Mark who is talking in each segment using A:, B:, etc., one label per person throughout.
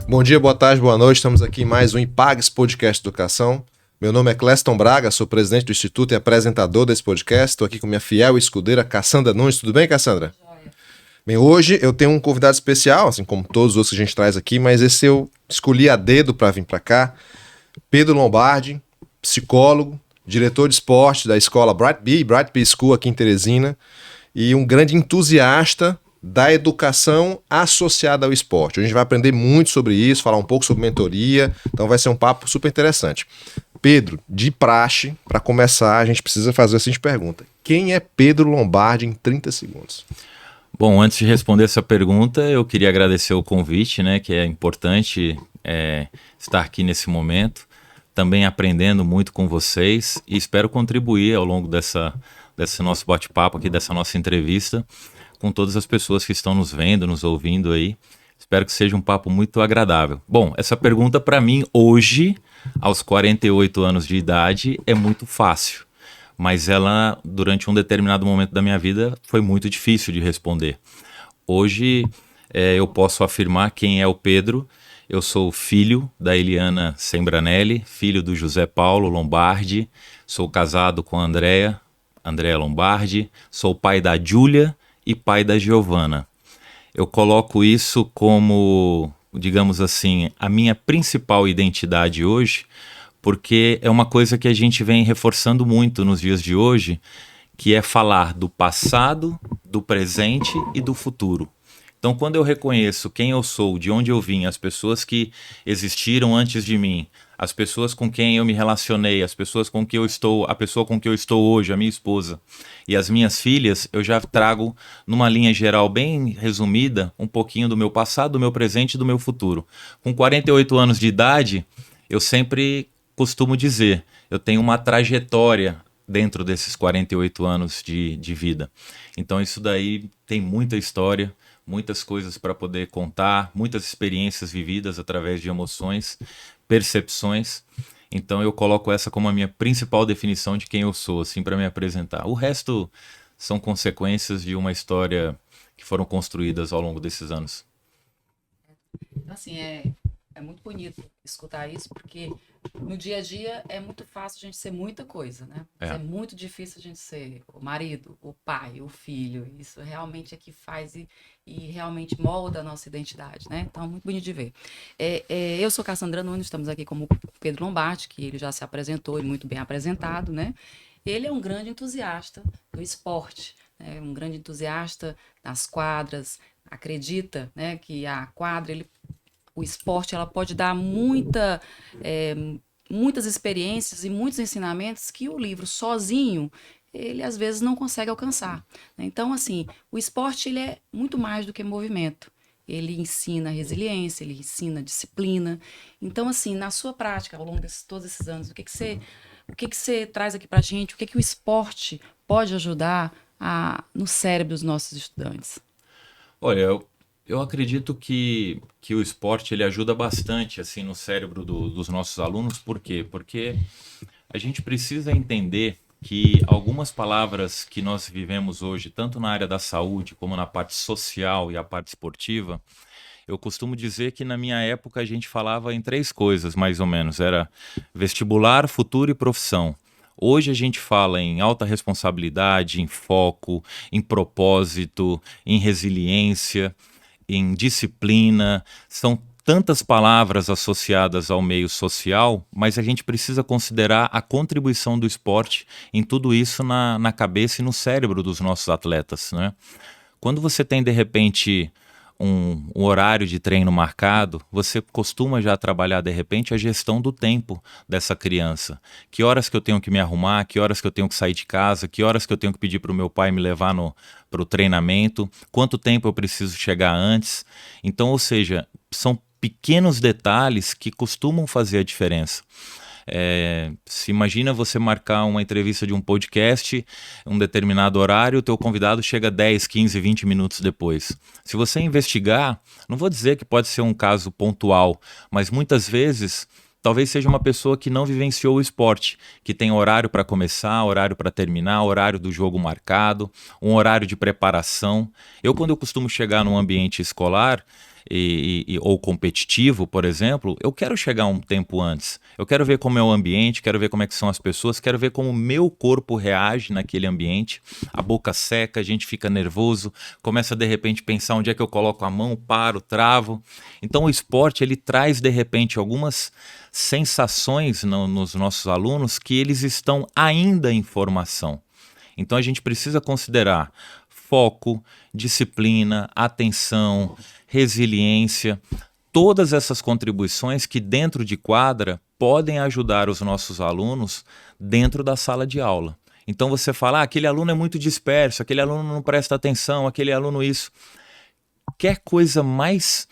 A: Bom dia, boa tarde, boa noite. Estamos aqui em mais um IPAGS Podcast Educação. Meu nome é Cleston Braga, sou presidente do Instituto e apresentador desse podcast. Estou aqui com minha fiel escudeira, Cassandra Nunes. Tudo bem, Cassandra?
B: Joia.
A: Bem, hoje eu tenho um convidado especial, assim como todos os outros que a gente traz aqui, mas esse eu escolhi a dedo para vir para cá. Pedro Lombardi, psicólogo, diretor de esporte da escola Bright Bee School aqui em Teresina e um grande entusiasta da educação associada ao esporte. A gente vai aprender muito sobre isso, falar um pouco sobre mentoria, então vai ser um papo super interessante. Pedro, de praxe, para começar, a gente precisa fazer a seguinte pergunta. Quem é Pedro Lombardi em 30 segundos?
C: Bom, antes de responder essa pergunta, eu queria agradecer o convite, né, que é importante estar aqui nesse momento, também aprendendo muito com vocês e espero contribuir ao longo desse nosso bate-papo aqui, dessa nossa entrevista, com todas as pessoas que estão nos vendo, nos ouvindo aí. Espero que seja um papo muito agradável. Bom, essa pergunta para mim hoje, aos 48 anos de idade, é muito fácil. Mas ela, durante um determinado momento da minha vida, foi muito difícil de responder. Hoje, eu posso afirmar quem é o Pedro. Eu sou filho da Eliana Sembranelli, filho do José Paulo Lombardi. Sou casado com a Andrea Lombardi. Sou pai da Júlia e pai da Giovana. Eu coloco isso como, digamos assim, a minha principal identidade hoje, porque é uma coisa que a gente vem reforçando muito nos dias de hoje, que é falar do passado, do presente e do futuro. Então, quando eu reconheço quem eu sou, de onde eu vim, as pessoas que existiram antes de mim, as pessoas com quem eu me relacionei, as pessoas com que eu estou, a pessoa com que eu estou hoje, a minha esposa e as minhas filhas, eu já trago, numa linha geral bem resumida, um pouquinho do meu passado, do meu presente e do meu futuro. Com 48 anos de idade, eu sempre costumo dizer, eu tenho uma trajetória dentro desses 48 anos de vida. Então isso daí tem muita história, muitas coisas para poder contar, muitas experiências vividas através de emoções, percepções. Então eu coloco essa como a minha principal definição de quem eu sou, assim, para me apresentar. O resto são consequências de uma história que foram construídas ao longo desses anos.
B: Assim, é muito bonito escutar isso, porque no dia a dia é muito fácil a gente ser muita coisa, né? É muito difícil a gente ser o marido, o pai, o filho. Isso realmente é que faz e realmente molda a nossa identidade, né? Então, muito bonito de ver. Eu sou Cassandra Nunes, estamos aqui como Pedro Lombardi, que ele já se apresentou e muito bem apresentado, né? Ele é um grande entusiasta do esporte, né? Um grande entusiasta das quadras, acredita, né, que a quadra, o esporte, ela pode dar muitas experiências e muitos ensinamentos que o livro sozinho, ele às vezes não consegue alcançar. Então, assim, o esporte, ele é muito mais do que movimento. Ele ensina resiliência, ele ensina disciplina. Então, assim, na sua prática, ao longo de todos esses anos, o que você traz aqui pra gente? O que o esporte pode ajudar no cérebro dos nossos estudantes?
C: Olha, eu acredito que o esporte ele ajuda bastante assim no cérebro dos nossos alunos. Por quê? Porque a gente precisa entender que algumas palavras que nós vivemos hoje, tanto na área da saúde como na parte social e a parte esportiva, eu costumo dizer que na minha época a gente falava em 3 coisas, mais ou menos. Era vestibular, futuro e profissão. Hoje a gente fala em alta responsabilidade, em foco, em propósito, em resiliência, em disciplina. São tantas palavras associadas ao meio social, mas a gente precisa considerar a contribuição do esporte em tudo isso na cabeça e no cérebro dos nossos atletas, né? Quando você tem, de repente, um horário de treino marcado, você costuma já trabalhar, de repente, a gestão do tempo dessa criança. Que horas que eu tenho que me arrumar, que horas que eu tenho que sair de casa, que horas que eu tenho que pedir para o meu pai me levar para o treinamento, quanto tempo eu preciso chegar antes. Então, ou seja, são pequenos detalhes que costumam fazer a diferença. Se imagina você marcar uma entrevista de um podcast, um determinado horário, o teu convidado chega 10, 15, 20 minutos depois. Se você investigar, não vou dizer que pode ser um caso pontual, mas muitas vezes talvez seja uma pessoa que não vivenciou o esporte, que tem horário para começar, horário para terminar, horário do jogo marcado, um horário de preparação. Quando eu costumo chegar num ambiente escolar, ou competitivo, por exemplo, eu quero chegar um tempo antes. Eu quero ver como é o ambiente, quero ver como é que são as pessoas, quero ver como o meu corpo reage naquele ambiente. A boca seca, a gente fica nervoso, começa de repente a pensar onde é que eu coloco a mão, paro, travo. Então o esporte ele traz de repente algumas sensações nos nossos alunos que eles estão ainda em formação. Então a gente precisa considerar foco, disciplina, atenção, resiliência, todas essas contribuições que dentro de quadra podem ajudar os nossos alunos dentro da sala de aula. Então você fala, aquele aluno é muito disperso, aquele aluno não presta atenção, aquele aluno isso. Quer coisa mais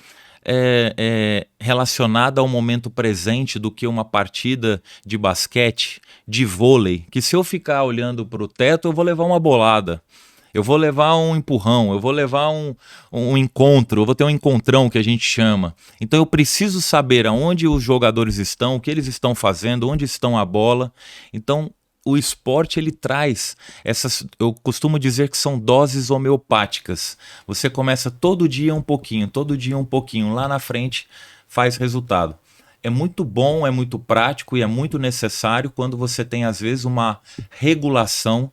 C: relacionada ao momento presente do que uma partida de basquete, de vôlei, que se eu ficar olhando para o teto eu vou levar uma bolada. Eu vou levar um empurrão, eu vou levar um encontro, eu vou ter um encontrão que a gente chama. Então eu preciso saber aonde os jogadores estão, o que eles estão fazendo, onde estão a bola. Então o esporte ele traz essas, eu costumo dizer que são doses homeopáticas. Você começa todo dia um pouquinho, lá na frente faz resultado. É muito bom, é muito prático e é muito necessário quando você tem às vezes uma regulação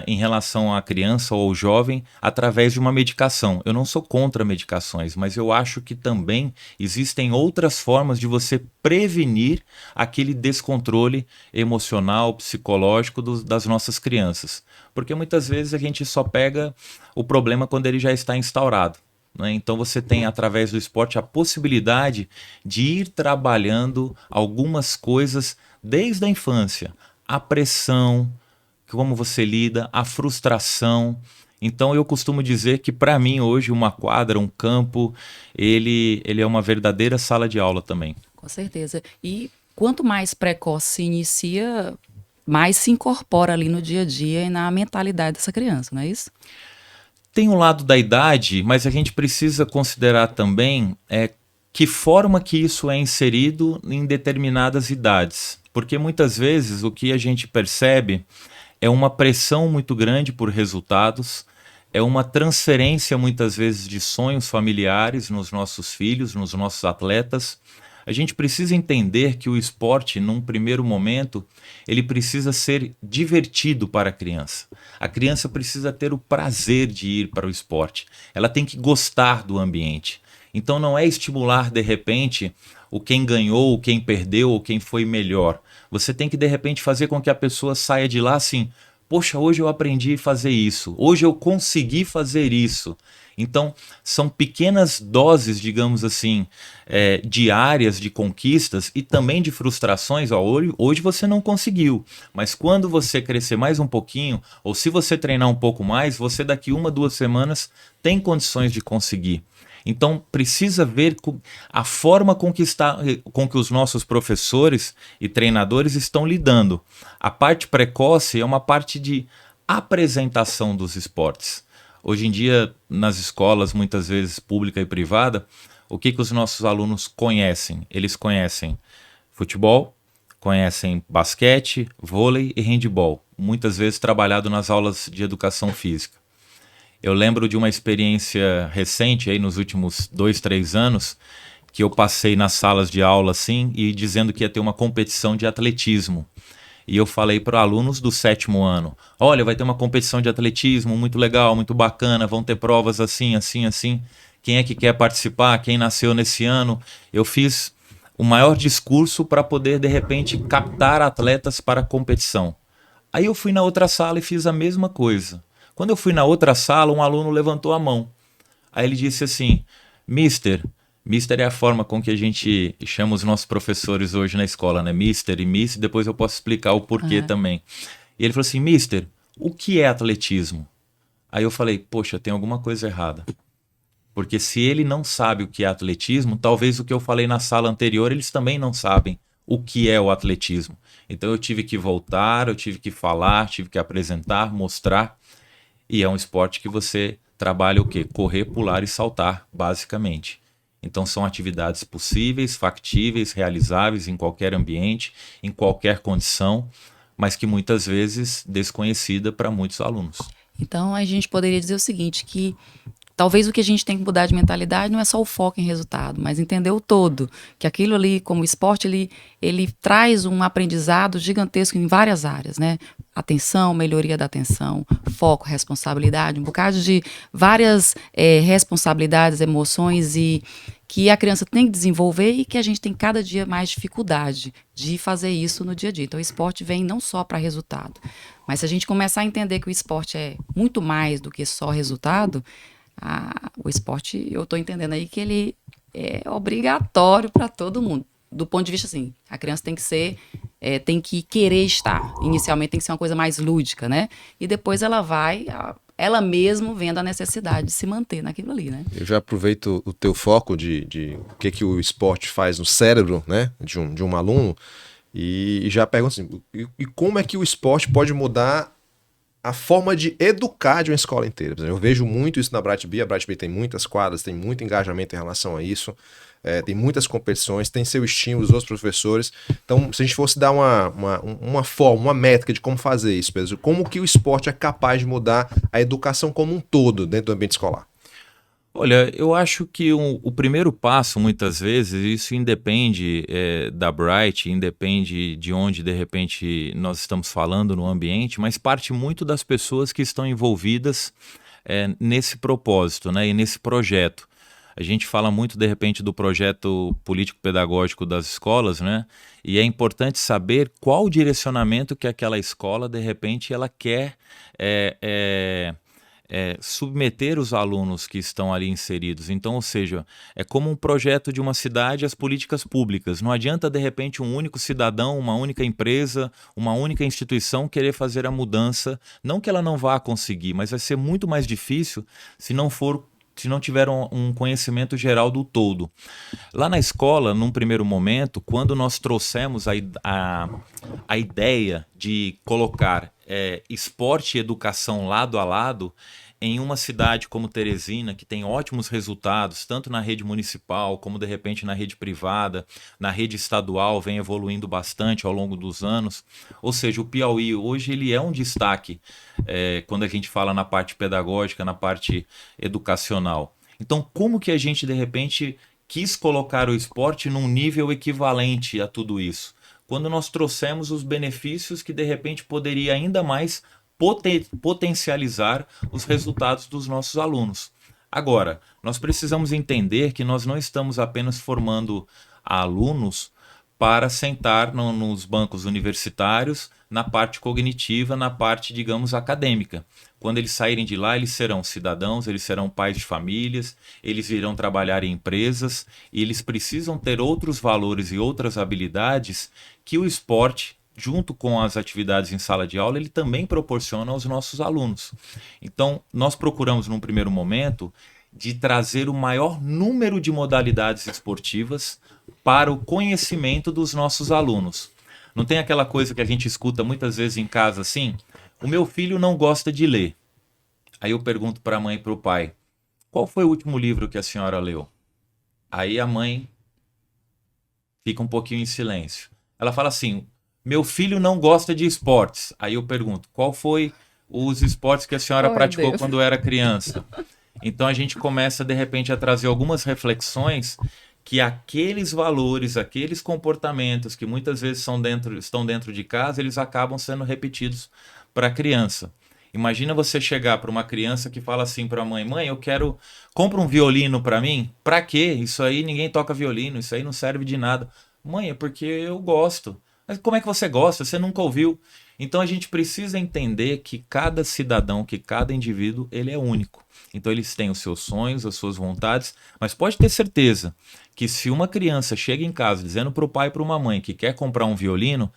C: em relação à criança ou ao jovem através de uma medicação. Eu não sou contra medicações, mas eu acho que também existem outras formas de você prevenir aquele descontrole emocional, psicológico das nossas crianças. Porque muitas vezes a gente só pega o problema quando ele já está instaurado. Então você tem através do esporte a possibilidade de ir trabalhando algumas coisas desde a infância. A pressão, como você lida, a frustração. Então eu costumo dizer que para mim hoje uma quadra, um campo, ele é uma verdadeira sala de aula também.
B: Com certeza. E quanto mais precoce se inicia, mais se incorpora ali no dia a dia e na mentalidade dessa criança, não é isso?
C: Tem um lado da idade, mas a gente precisa considerar também que forma que isso é inserido em determinadas idades. Porque muitas vezes o que a gente percebe é uma pressão muito grande por resultados, é uma transferência muitas vezes de sonhos familiares nos nossos filhos, nos nossos atletas. A gente precisa entender que o esporte, num primeiro momento, ele precisa ser divertido para a criança. A criança precisa ter o prazer de ir para o esporte. Ela tem que gostar do ambiente. Então não é estimular, de repente, o quem ganhou, o quem perdeu, ou quem foi melhor. Você tem que, de repente, fazer com que a pessoa saia de lá assim, poxa, hoje eu aprendi a fazer isso, hoje eu consegui fazer isso. Então, são pequenas doses, digamos assim, diárias de conquistas e também de frustrações. Hoje você não conseguiu, mas quando você crescer mais um pouquinho, ou se você treinar um pouco mais, você daqui 1, 2 semanas tem condições de conseguir. Então, precisa ver a forma com que os nossos professores e treinadores estão lidando. A parte precoce é uma parte de apresentação dos esportes. Hoje em dia, nas escolas, muitas vezes pública e privada, o que os nossos alunos conhecem? Eles conhecem futebol, conhecem basquete, vôlei e handebol, muitas vezes trabalhado nas aulas de educação física. Eu lembro de uma experiência recente, aí nos últimos 2, 3 anos, que eu passei nas salas de aula assim, e dizendo que ia ter uma competição de atletismo. E eu falei para alunos do 7º ano, olha, vai ter uma competição de atletismo muito legal, muito bacana, vão ter provas assim, assim, assim. Quem é que quer participar? Quem nasceu nesse ano? Eu fiz o maior discurso para poder, de repente, captar atletas para a competição. Aí eu fui na outra sala e fiz a mesma coisa. Quando eu fui na outra sala, um aluno levantou a mão. Aí ele disse assim, Mister é a forma com que a gente chama os nossos professores hoje na escola, né? Mister e Miss, depois eu posso explicar o porquê também. E ele falou assim, Mister, o que é atletismo? Aí eu falei, poxa, tem alguma coisa errada. Porque se ele não sabe o que é atletismo, talvez o que eu falei na sala anterior, eles também não sabem o que é o atletismo. Então eu tive que voltar, eu tive que falar, tive que apresentar, mostrar. E é um esporte que você trabalha o quê? Correr, pular e saltar, basicamente. Então são atividades possíveis, factíveis, realizáveis em qualquer ambiente, em qualquer condição, mas que muitas vezes desconhecida para muitos alunos.
B: Então a gente poderia dizer o seguinte, que Talvez o que a gente tem que mudar de mentalidade não é só o foco em resultado, mas entender o todo, que aquilo ali, como o esporte, ele traz um aprendizado gigantesco em várias áreas, né? Atenção, melhoria da atenção, foco, responsabilidade, um bocado de várias responsabilidades, emoções e que a criança tem que desenvolver e que a gente tem cada dia mais dificuldade de fazer isso no dia a dia. Então, o esporte vem não só para resultado, mas se a gente começar a entender que o esporte é muito mais do que só resultado, o esporte, eu estou entendendo aí que ele é obrigatório para todo mundo. Do ponto de vista, assim, a criança tem que ser, tem que querer estar. Inicialmente tem que ser uma coisa mais lúdica, né? E depois ela vai, ela mesma vendo a necessidade de se manter naquilo ali, né?
A: Eu já aproveito o teu foco de o que o esporte faz no cérebro, né, de um aluno, e já pergunto assim, e como é que o esporte pode mudar a forma de educar de uma escola inteira? Eu vejo muito isso na Brightbee. A Brightbee tem muitas quadras, tem muito engajamento em relação a isso, tem muitas competições, tem seu estímulo, os outros professores. Então, se a gente fosse dar uma forma, uma métrica de como fazer isso, Pedro, como que o esporte é capaz de mudar a educação como um todo dentro do ambiente escolar?
C: Olha, eu acho que o primeiro passo, muitas vezes, isso independe da Bright, independe de onde, de repente, nós estamos falando no ambiente, mas parte muito das pessoas que estão envolvidas nesse propósito, né, e nesse projeto. A gente fala muito, de repente, do projeto político-pedagógico das escolas, né, e é importante saber qual o direcionamento que aquela escola, de repente, ela quer submeter os alunos que estão ali inseridos. Então, ou seja, é como um projeto de uma cidade às políticas públicas. Não adianta, de repente, um único cidadão, uma única empresa, uma única instituição querer fazer a mudança. Não que ela não vá conseguir, mas vai ser muito mais difícil se não tiver um conhecimento geral do todo. Lá na escola, num primeiro momento, quando nós trouxemos a ideia de colocar esporte e educação lado a lado, em uma cidade como Teresina, que tem ótimos resultados, tanto na rede municipal, como de repente na rede privada, na rede estadual, vem evoluindo bastante ao longo dos anos. Ou seja, o Piauí hoje ele é um destaque quando a gente fala na parte pedagógica, na parte educacional. Então, como que a gente de repente quis colocar o esporte num nível equivalente a tudo isso? Quando nós trouxemos os benefícios que de repente poderia ainda mais potencializar os resultados dos nossos alunos. Agora, nós precisamos entender que nós não estamos apenas formando alunos para sentar nos bancos universitários, na parte cognitiva, na parte, digamos, acadêmica. Quando eles saírem de lá, eles serão cidadãos, eles serão pais de famílias, eles irão trabalhar em empresas e eles precisam ter outros valores e outras habilidades que o esporte, junto com as atividades em sala de aula, ele também proporciona aos nossos alunos. Então, nós procuramos, num primeiro momento, de trazer o maior número de modalidades esportivas para o conhecimento dos nossos alunos. Não tem aquela coisa que a gente escuta muitas vezes em casa assim? O meu filho não gosta de ler. Aí eu pergunto para a mãe e para o pai, qual foi o último livro que a senhora leu? Aí a mãe fica um pouquinho em silêncio. Ela fala assim, meu filho não gosta de esportes. Aí eu pergunto, qual foi os esportes que a senhora praticou quando era criança? Então a gente começa, de repente, a trazer algumas reflexões que aqueles valores, aqueles comportamentos que muitas vezes estão dentro de casa, eles acabam sendo repetidos para a criança. Imagina você chegar para uma criança que fala assim para a mãe, eu quero, compra um violino para mim? Para quê? Isso aí ninguém toca violino, isso aí não serve de nada. Mãe, é porque eu gosto. Mas como é que você gosta? Você nunca ouviu. Então a gente precisa entender que cada cidadão, que cada indivíduo, ele é único. Então eles têm os seus sonhos, as suas vontades, mas pode ter certeza que se uma criança chega em casa dizendo para o pai e para uma mãe que quer comprar um violino,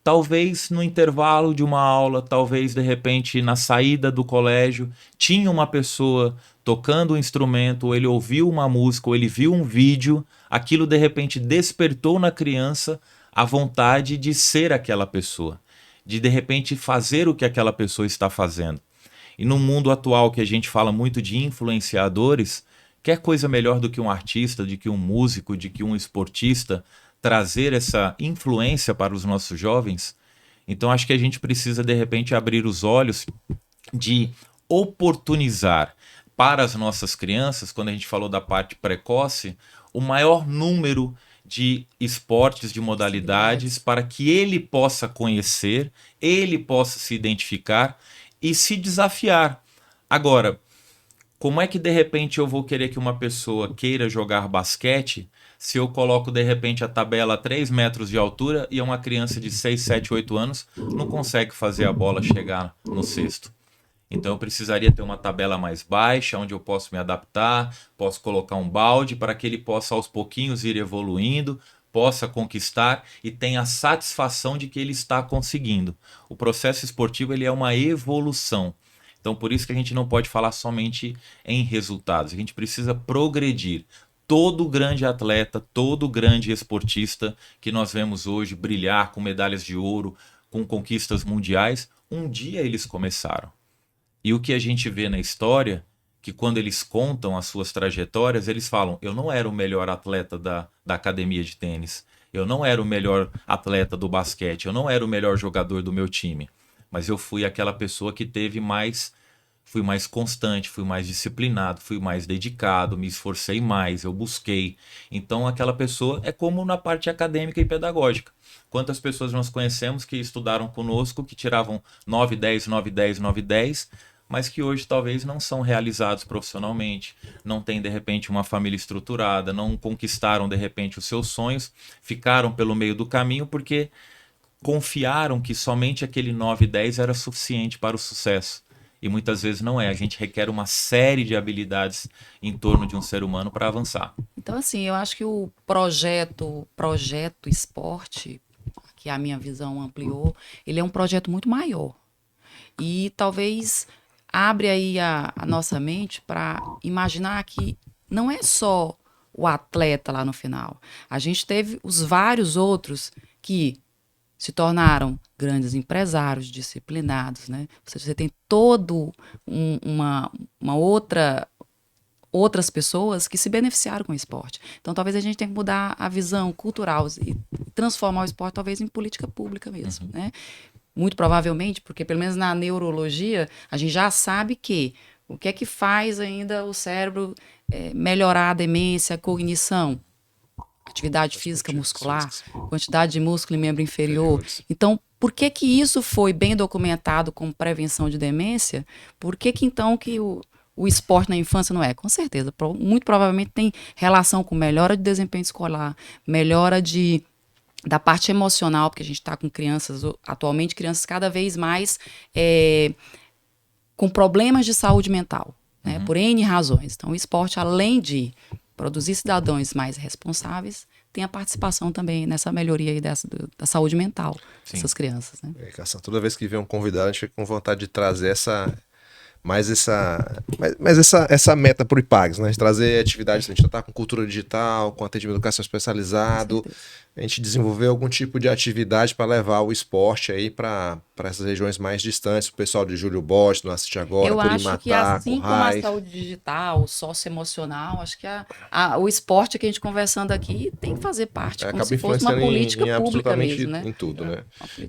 C: talvez no intervalo de uma aula, talvez de repente na saída do colégio, tinha uma pessoa tocando um instrumento, ou ele ouviu uma música, ou ele viu um vídeo, aquilo de repente despertou na criança a vontade de ser aquela pessoa, de repente fazer o que aquela pessoa está fazendo. E no mundo atual que a gente fala muito de influenciadores, quer coisa melhor do que um artista, de que um músico, de que um esportista trazer essa influência para os nossos jovens? Então acho que a gente precisa de repente abrir os olhos de oportunizar, para as nossas crianças, quando a gente falou da parte precoce, o maior número de esportes, de modalidades, para que ele possa conhecer, ele possa se identificar e se desafiar. Agora, como é que de repente eu vou querer que uma pessoa queira jogar basquete se eu coloco de repente a tabela a 3 metros de altura e uma criança de 6, 7, 8 anos não consegue fazer a bola chegar no cesto? Então eu precisaria ter uma tabela mais baixa, onde eu posso me adaptar, posso colocar um balde para que ele possa aos pouquinhos ir evoluindo, possa conquistar e tenha a satisfação de que ele está conseguindo. O processo esportivo ele é uma evolução. Então por isso que a gente não pode falar somente em resultados, a gente precisa progredir. Todo grande atleta, todo grande esportista que nós vemos hoje brilhar com medalhas de ouro, com conquistas mundiais, um dia eles começaram. E o que a gente vê na história, que quando eles contam as suas trajetórias, eles falam, eu não era o melhor atleta da academia de tênis, eu não era o melhor atleta do basquete, eu não era o melhor jogador do meu time, mas eu fui aquela pessoa que fui mais constante, fui mais disciplinado, fui mais dedicado, me esforcei mais, eu busquei. Então aquela pessoa é como na parte acadêmica e pedagógica. Quantas pessoas nós conhecemos que estudaram conosco, que tiravam 9, 10, 9, 10, 9, 10, mas que hoje talvez não são realizados profissionalmente, não têm de repente uma família estruturada, não conquistaram de repente os seus sonhos, ficaram pelo meio do caminho porque confiaram que somente aquele 9, 10 era suficiente para o sucesso. E muitas vezes não é. A gente requer uma série de habilidades em torno de um ser humano para avançar.
B: Então, assim, eu acho que o projeto esporte, que a minha visão ampliou, ele é um projeto muito maior. E talvez abre aí a nossa mente para imaginar que não é só o atleta lá no final. A gente teve os vários outros que se tornaram grandes empresários, disciplinados, né? Você tem outras pessoas que se beneficiaram com o esporte. Então, talvez a gente tenha que mudar a visão cultural e transformar o esporte, talvez, em política pública mesmo, né? Muito provavelmente, porque pelo menos na neurologia, a gente já sabe que o que é que faz ainda o cérebro melhorar a demência, a cognição? Atividade física muscular, quantidade de músculo em membro inferior. Então, por que isso foi bem documentado como prevenção de demência? Por que então que o esporte na infância não é? Com certeza, muito provavelmente tem relação com melhora de desempenho escolar, melhora da parte emocional, porque a gente está com crianças, atualmente crianças cada vez mais com problemas de saúde mental, né, por N razões. Então o esporte, além de produzir cidadãos mais responsáveis, tem a participação também nessa melhoria aí da saúde mental dessas crianças. Né?
A: Toda vez que vem um convidado, a gente fica com vontade de trazer essa meta para o IPAGS, né? De trazer atividades, a gente já está com cultura digital, com atendimento de educação especializado, a gente desenvolver algum tipo de atividade para levar o esporte aí para essas regiões mais distantes, o pessoal de Júlio Borges, não assiste agora,
B: eu
A: Curimatá,
B: acho que assim como a saúde digital, o socioemocional, acho que o esporte que a gente conversando aqui tem que fazer parte, como se fosse uma política pública mesmo, né?
A: Em tudo, né?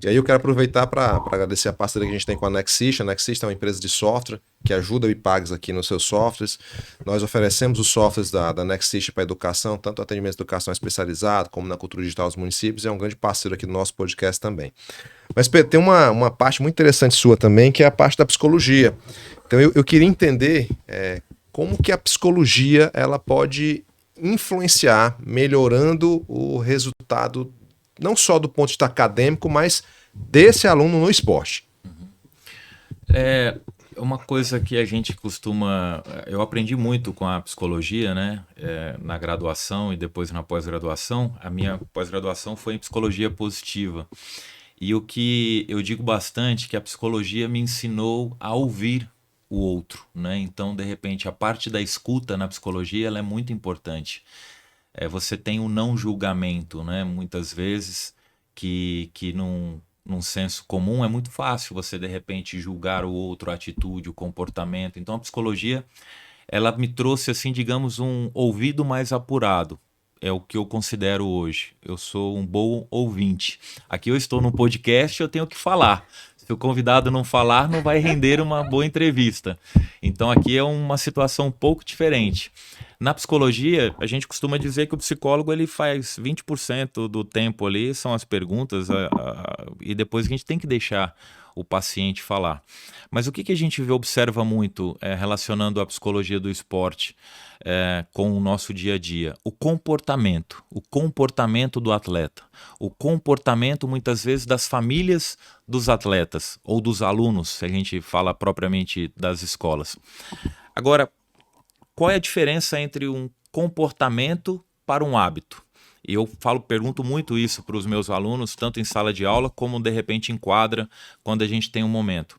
A: E aí eu quero aproveitar para agradecer a parceria que a gente tem com a Nexist. A Nexist é uma empresa de software que ajuda o IPAGS aqui nos seus softwares. Nós oferecemos os softwares da Nexist para educação, tanto atendimento de educação especializado, como na cultura digital dos municípios. É um grande parceiro aqui do nosso podcast também. Mas, Pedro, tem uma parte muito interessante sua também, que é a parte da psicologia. Então, eu queria entender como que a psicologia ela pode influenciar, melhorando o resultado, não só do ponto de vista acadêmico, mas desse aluno no esporte.
C: Uma coisa que a gente costuma... Eu aprendi muito com a psicologia, né? Na graduação e depois na pós-graduação. A minha pós-graduação foi em psicologia positiva. E o que eu digo bastante é que a psicologia me ensinou a ouvir o outro, né? Então, de repente, a parte da escuta na psicologia ela é muito importante. Você tem o não julgamento, né? Muitas vezes que num senso comum é muito fácil você de repente julgar o outro, a atitude, o comportamento. Então a psicologia ela me trouxe assim, digamos, um ouvido mais apurado. É o que eu considero hoje. Eu sou um bom ouvinte. Aqui eu estou num podcast, eu tenho que falar. Se o convidado não falar, não vai render uma boa entrevista. Então aqui é uma situação um pouco diferente. Na psicologia, a gente costuma dizer que o psicólogo ele faz 20% do tempo ali, são as perguntas, e depois a gente tem que deixar o paciente falar. Mas o que a gente observa muito relacionando a psicologia do esporte com o nosso dia a dia? O comportamento do atleta, o comportamento muitas vezes das famílias dos atletas ou dos alunos, se a gente fala propriamente das escolas. Agora, qual é a diferença entre um comportamento para um hábito? E eu pergunto muito isso para os meus alunos, tanto em sala de aula como de repente em quadra, quando a gente tem um momento.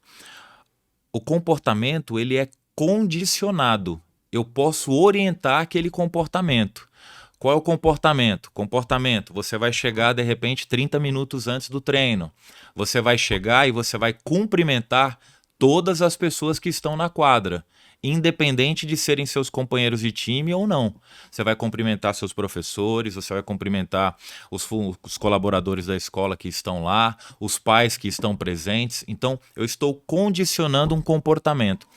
C: O comportamento ele é condicionado. Eu posso orientar aquele comportamento. Qual é o comportamento? Comportamento, você vai chegar de repente 30 minutos antes do treino. Você vai chegar e você vai cumprimentar todas as pessoas que estão na quadra, independente de serem seus companheiros de time ou não. Você vai cumprimentar seus professores, você vai cumprimentar os colaboradores da escola que estão lá, os pais que estão presentes. Então, eu estou condicionando um comportamento.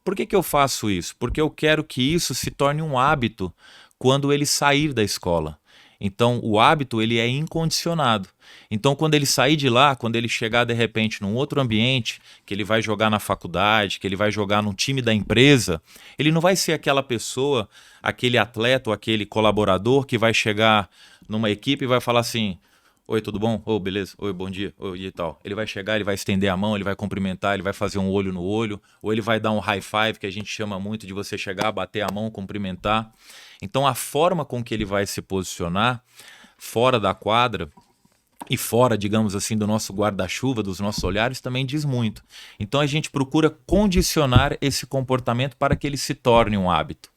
C: Por que eu faço isso? Porque eu quero que isso se torne um hábito quando ele sair da escola. Então, o hábito ele é incondicionado. Então, quando ele sair de lá, quando ele chegar de repente num outro ambiente, que ele vai jogar na faculdade, que ele vai jogar num time da empresa, ele não vai ser aquela pessoa, aquele atleta ou aquele colaborador que vai chegar numa equipe e vai falar assim: oi, tudo bom? Oi, beleza? Oi, bom dia. Oi, e tal. Ele vai chegar, ele vai estender a mão, ele vai cumprimentar, ele vai fazer um olho no olho, ou ele vai dar um high five, que a gente chama muito de você chegar, bater a mão, cumprimentar. Então, a forma com que ele vai se posicionar fora da quadra e fora, digamos assim, do nosso guarda-chuva, dos nossos olhares, também diz muito. Então, a gente procura condicionar esse comportamento para que ele se torne um hábito.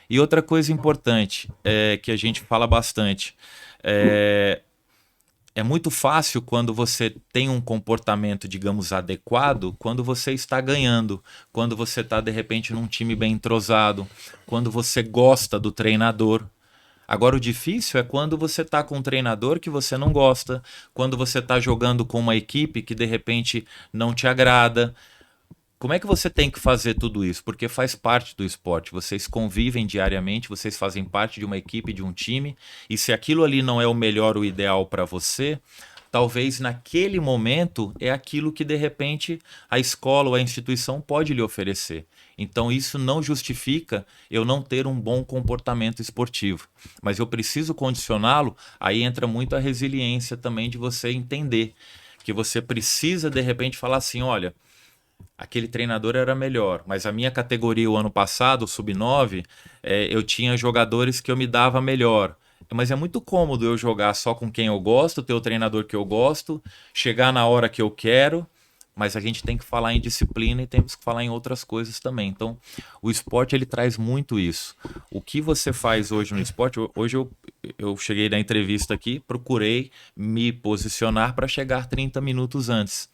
C: E outra coisa importante, que a gente fala bastante, é muito fácil quando você tem um comportamento, digamos, adequado, quando você está ganhando, quando você está, de repente, num time bem entrosado, quando você gosta do treinador. Agora, o difícil é quando você está com um treinador que você não gosta, quando você está jogando com uma equipe que, de repente, não te agrada. Como é que você tem que fazer tudo isso? Porque faz parte do esporte. Vocês convivem diariamente, vocês fazem parte de uma equipe, de um time. E se aquilo ali não é o melhor, o ideal para você, talvez naquele momento é aquilo que de repente a escola ou a instituição pode lhe oferecer. Então isso não justifica eu não ter um bom comportamento esportivo. Mas eu preciso condicioná-lo, aí entra muito a resiliência também de você entender que você precisa de repente falar assim: olha, aquele treinador era melhor, mas a minha categoria o ano passado, o sub-9, eu tinha jogadores que eu me dava melhor. Mas é muito cômodo eu jogar só com quem eu gosto, ter o treinador que eu gosto, chegar na hora que eu quero, mas a gente tem que falar em disciplina e temos que falar em outras coisas também. Então, o esporte ele traz muito isso. O que você faz hoje no esporte? Hoje eu cheguei na entrevista aqui, procurei me posicionar para chegar 30 minutos antes.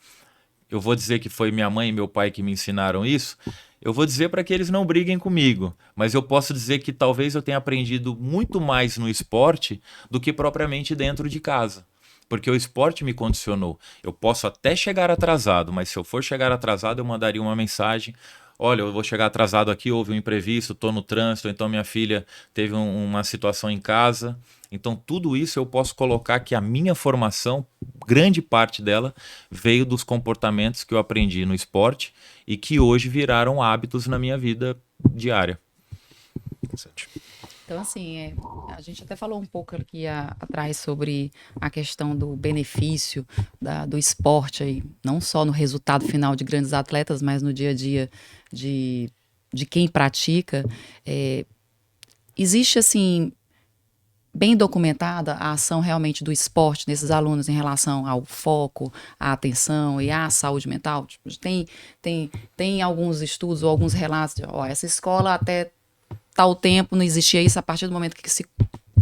C: Eu vou dizer que foi minha mãe e meu pai que me ensinaram isso. Eu vou dizer para que eles não briguem comigo, mas eu posso dizer que talvez eu tenha aprendido muito mais no esporte do que propriamente dentro de casa. Porque o esporte me condicionou. Eu posso até chegar atrasado, mas se eu for chegar atrasado, eu mandaria uma mensagem: olha, eu vou chegar atrasado aqui, houve um imprevisto, estou no trânsito, então minha filha teve uma situação em casa. Então tudo isso eu posso colocar que a minha formação, grande parte dela, veio dos comportamentos que eu aprendi no esporte e que hoje viraram hábitos na minha vida diária.
B: Então, assim, a gente até falou um pouco aqui atrás sobre a questão do benefício do esporte, aí, não só no resultado final de grandes atletas, mas no dia a dia de quem pratica. Existe, assim, bem documentada a ação realmente do esporte nesses alunos em relação ao foco, à atenção e à saúde mental? Tipo, tem alguns estudos ou alguns relatos de, essa escola até tal tempo não existia isso, a partir do momento que se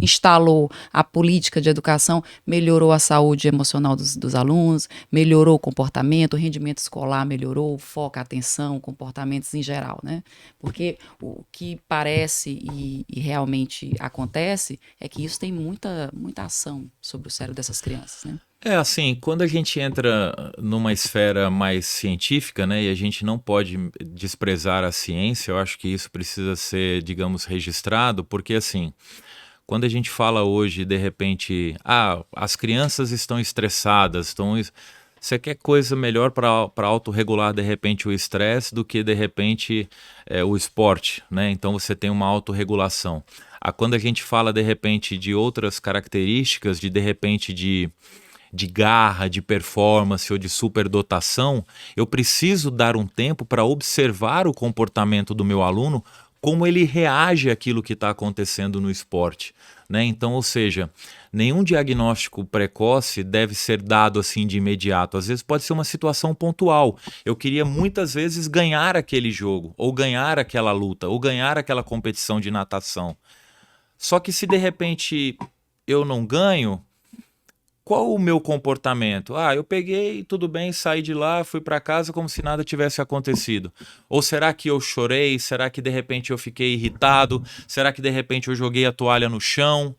B: instalou a política de educação, melhorou a saúde emocional dos alunos, melhorou o comportamento, o rendimento escolar melhorou, o foco, a atenção, comportamentos em geral, né? Porque o que parece e realmente acontece é que isso tem muita ação sobre o cérebro dessas crianças, né?
C: É assim, quando a gente entra numa esfera mais científica, né, e a gente não pode desprezar a ciência, eu acho que isso precisa ser, digamos, registrado, porque assim, quando a gente fala hoje, de repente, as crianças estão estressadas, você quer coisa melhor para autorregular, de repente, o estresse do que, de repente, o esporte, né? Então você tem uma autorregulação. Quando a gente fala, de repente, de outras características, de repente, de garra, de performance ou de superdotação, eu preciso dar um tempo para observar o comportamento do meu aluno, como ele reage àquilo que está acontecendo no esporte, né? Então, ou seja, nenhum diagnóstico precoce deve ser dado assim de imediato. Às vezes pode ser uma situação pontual. Eu queria muitas vezes ganhar aquele jogo, ou ganhar aquela luta, ou ganhar aquela competição de natação. Só que se de repente eu não ganho, qual o meu comportamento? Eu peguei, tudo bem, saí de lá, fui para casa como se nada tivesse acontecido. Ou será que eu chorei? Será que de repente eu fiquei irritado? Será que de repente eu joguei a toalha no chão?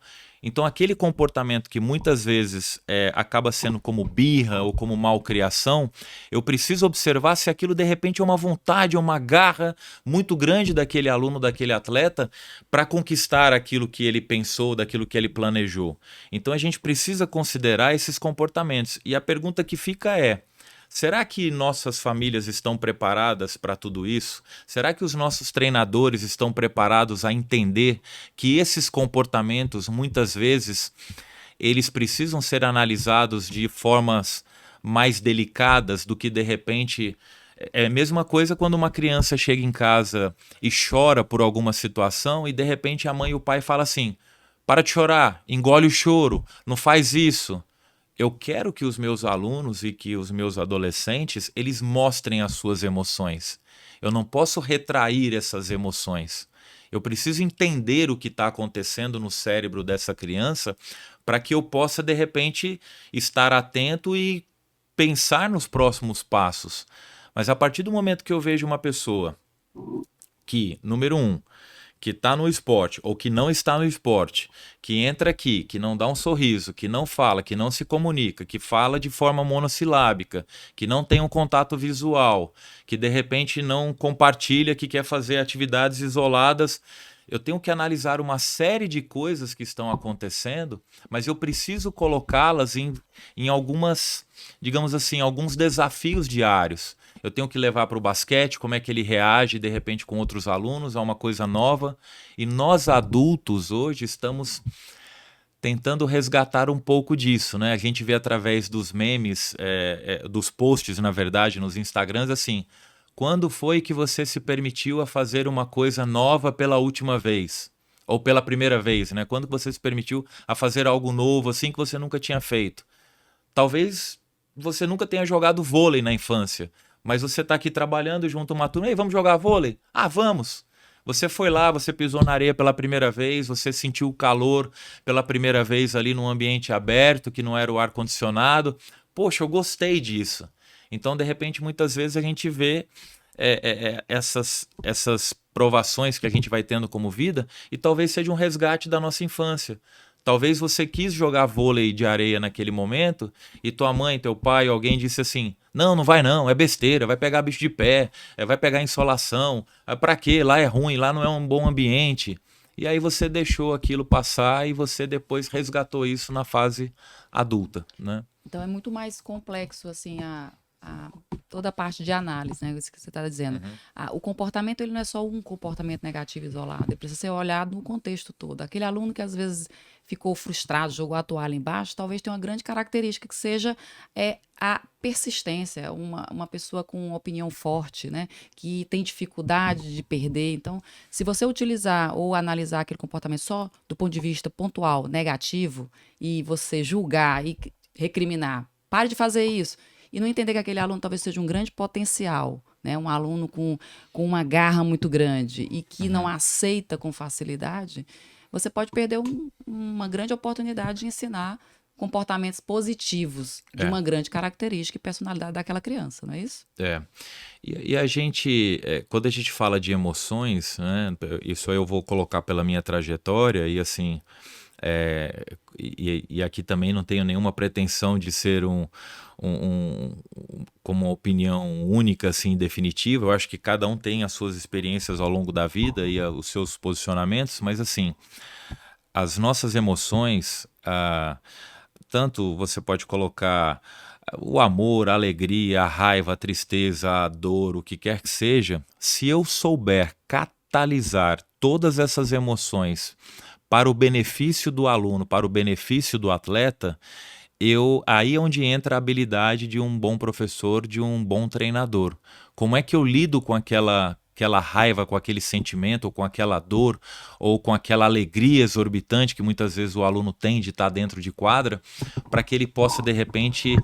C: Então aquele comportamento que muitas vezes acaba sendo como birra ou como malcriação, eu preciso observar se aquilo de repente é uma vontade, é uma garra muito grande daquele aluno, daquele atleta, para conquistar aquilo que ele pensou, daquilo que ele planejou. Então a gente precisa considerar esses comportamentos. E a pergunta que fica é: será que nossas famílias estão preparadas para tudo isso? Será que os nossos treinadores estão preparados a entender que esses comportamentos, muitas vezes, eles precisam ser analisados de formas mais delicadas do que, de repente... É a mesma coisa quando uma criança chega em casa e chora por alguma situação e, de repente, a mãe e o pai falam assim: para de chorar, engole o choro, não faz isso. Eu quero que os meus alunos e que os meus adolescentes, eles mostrem as suas emoções. Eu não posso retrair essas emoções. Eu preciso entender o que está acontecendo no cérebro dessa criança para que eu possa, de repente, estar atento e pensar nos próximos passos. Mas a partir do momento que eu vejo uma pessoa que, número 1, que está no esporte ou que não está no esporte, que entra aqui, que não dá um sorriso, que não fala, que não se comunica, que fala de forma monossilábica, que não tem um contato visual, que de repente não compartilha, que quer fazer atividades isoladas, eu tenho que analisar uma série de coisas que estão acontecendo, mas eu preciso colocá-las em algumas, digamos assim, alguns desafios diários. Eu tenho que levar para o basquete, como é que ele reage, de repente, com outros alunos, a uma coisa nova. E nós, adultos, hoje, estamos tentando resgatar um pouco disso, né? A gente vê através dos memes, dos posts, na verdade, nos Instagrams, assim: quando foi que você se permitiu a fazer uma coisa nova pela última vez? Ou pela primeira vez, né? Quando você se permitiu a fazer algo novo, assim, que você nunca tinha feito? Talvez você nunca tenha jogado vôlei na infância, mas você está aqui trabalhando junto a uma turma: ei, vamos jogar vôlei? Vamos! Você foi lá, você pisou na areia pela primeira vez, você sentiu o calor pela primeira vez ali num ambiente aberto, que não era o ar-condicionado. Poxa, eu gostei disso. Então, de repente, muitas vezes a gente vê essas provações que a gente vai tendo como vida e talvez seja um resgate da nossa infância. Talvez você quis jogar vôlei de areia naquele momento e tua mãe, teu pai, alguém disse assim: não, não vai não, é besteira, vai pegar bicho de pé, vai pegar insolação, pra quê? Lá é ruim, lá não é um bom ambiente. E aí você deixou aquilo passar e você depois resgatou isso na fase adulta, né?
B: Então é muito mais complexo, assim, toda a parte de análise, né? Isso que você está dizendo. O comportamento, ele não é só um comportamento negativo isolado, ele precisa ser olhado no contexto todo. Aquele aluno que às vezes ficou frustrado, jogou a toalha embaixo, talvez tenha uma grande característica que seja a persistência, uma pessoa com opinião forte, né? Que tem dificuldade de perder. Então, se você utilizar ou analisar aquele comportamento só do ponto de vista pontual, negativo, e você julgar e recriminar: pare de fazer isso, e não entender que aquele aluno talvez seja um grande potencial, né? Um aluno com uma garra muito grande e que não aceita com facilidade, você pode perder uma grande oportunidade de ensinar comportamentos positivos de uma grande característica e personalidade daquela criança, não é isso?
C: E a gente, quando a gente fala de emoções, né, isso aí eu vou colocar pela minha trajetória e assim, e aqui também não tenho nenhuma pretensão de ser como uma opinião única, assim, definitiva. Eu acho que cada um tem as suas experiências ao longo da vida e os seus posicionamentos, mas assim, as nossas emoções, tanto você pode colocar o amor, a alegria, a raiva, a tristeza, a dor, o que quer que seja, se eu souber catalisar todas essas emoções para o benefício do aluno, para o benefício do atleta, aí é onde entra a habilidade de um bom professor, de um bom treinador. Como é que eu lido com aquela raiva, com aquele sentimento, ou com aquela dor, ou com aquela alegria exorbitante que muitas vezes o aluno tem de estar dentro de quadra, para que ele possa, de repente,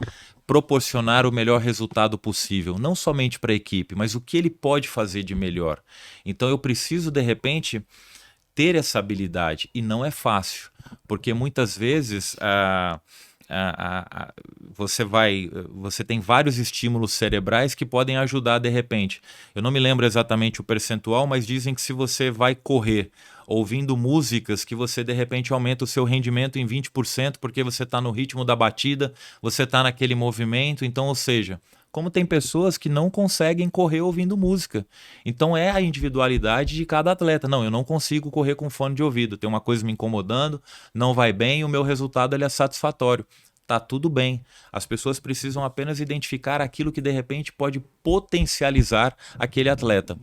C: proporcionar o melhor resultado possível, não somente para a equipe, mas o que ele pode fazer de melhor. Então eu preciso, de repente, ter essa habilidade, e não é fácil, porque muitas vezes você tem vários estímulos cerebrais que podem ajudar de repente. Eu não me lembro exatamente o percentual, mas dizem que se você vai correr ouvindo músicas, que você de repente aumenta o seu rendimento em 20%, porque você está no ritmo da batida, você está naquele movimento. Então, ou seja, como tem pessoas que não conseguem correr ouvindo música. Então é a individualidade de cada atleta. Não, eu não consigo correr com fone de ouvido, tem uma coisa me incomodando, não vai bem e o meu resultado ele é satisfatório. Tá tudo bem. As pessoas precisam apenas identificar aquilo que de repente pode potencializar aquele atleta.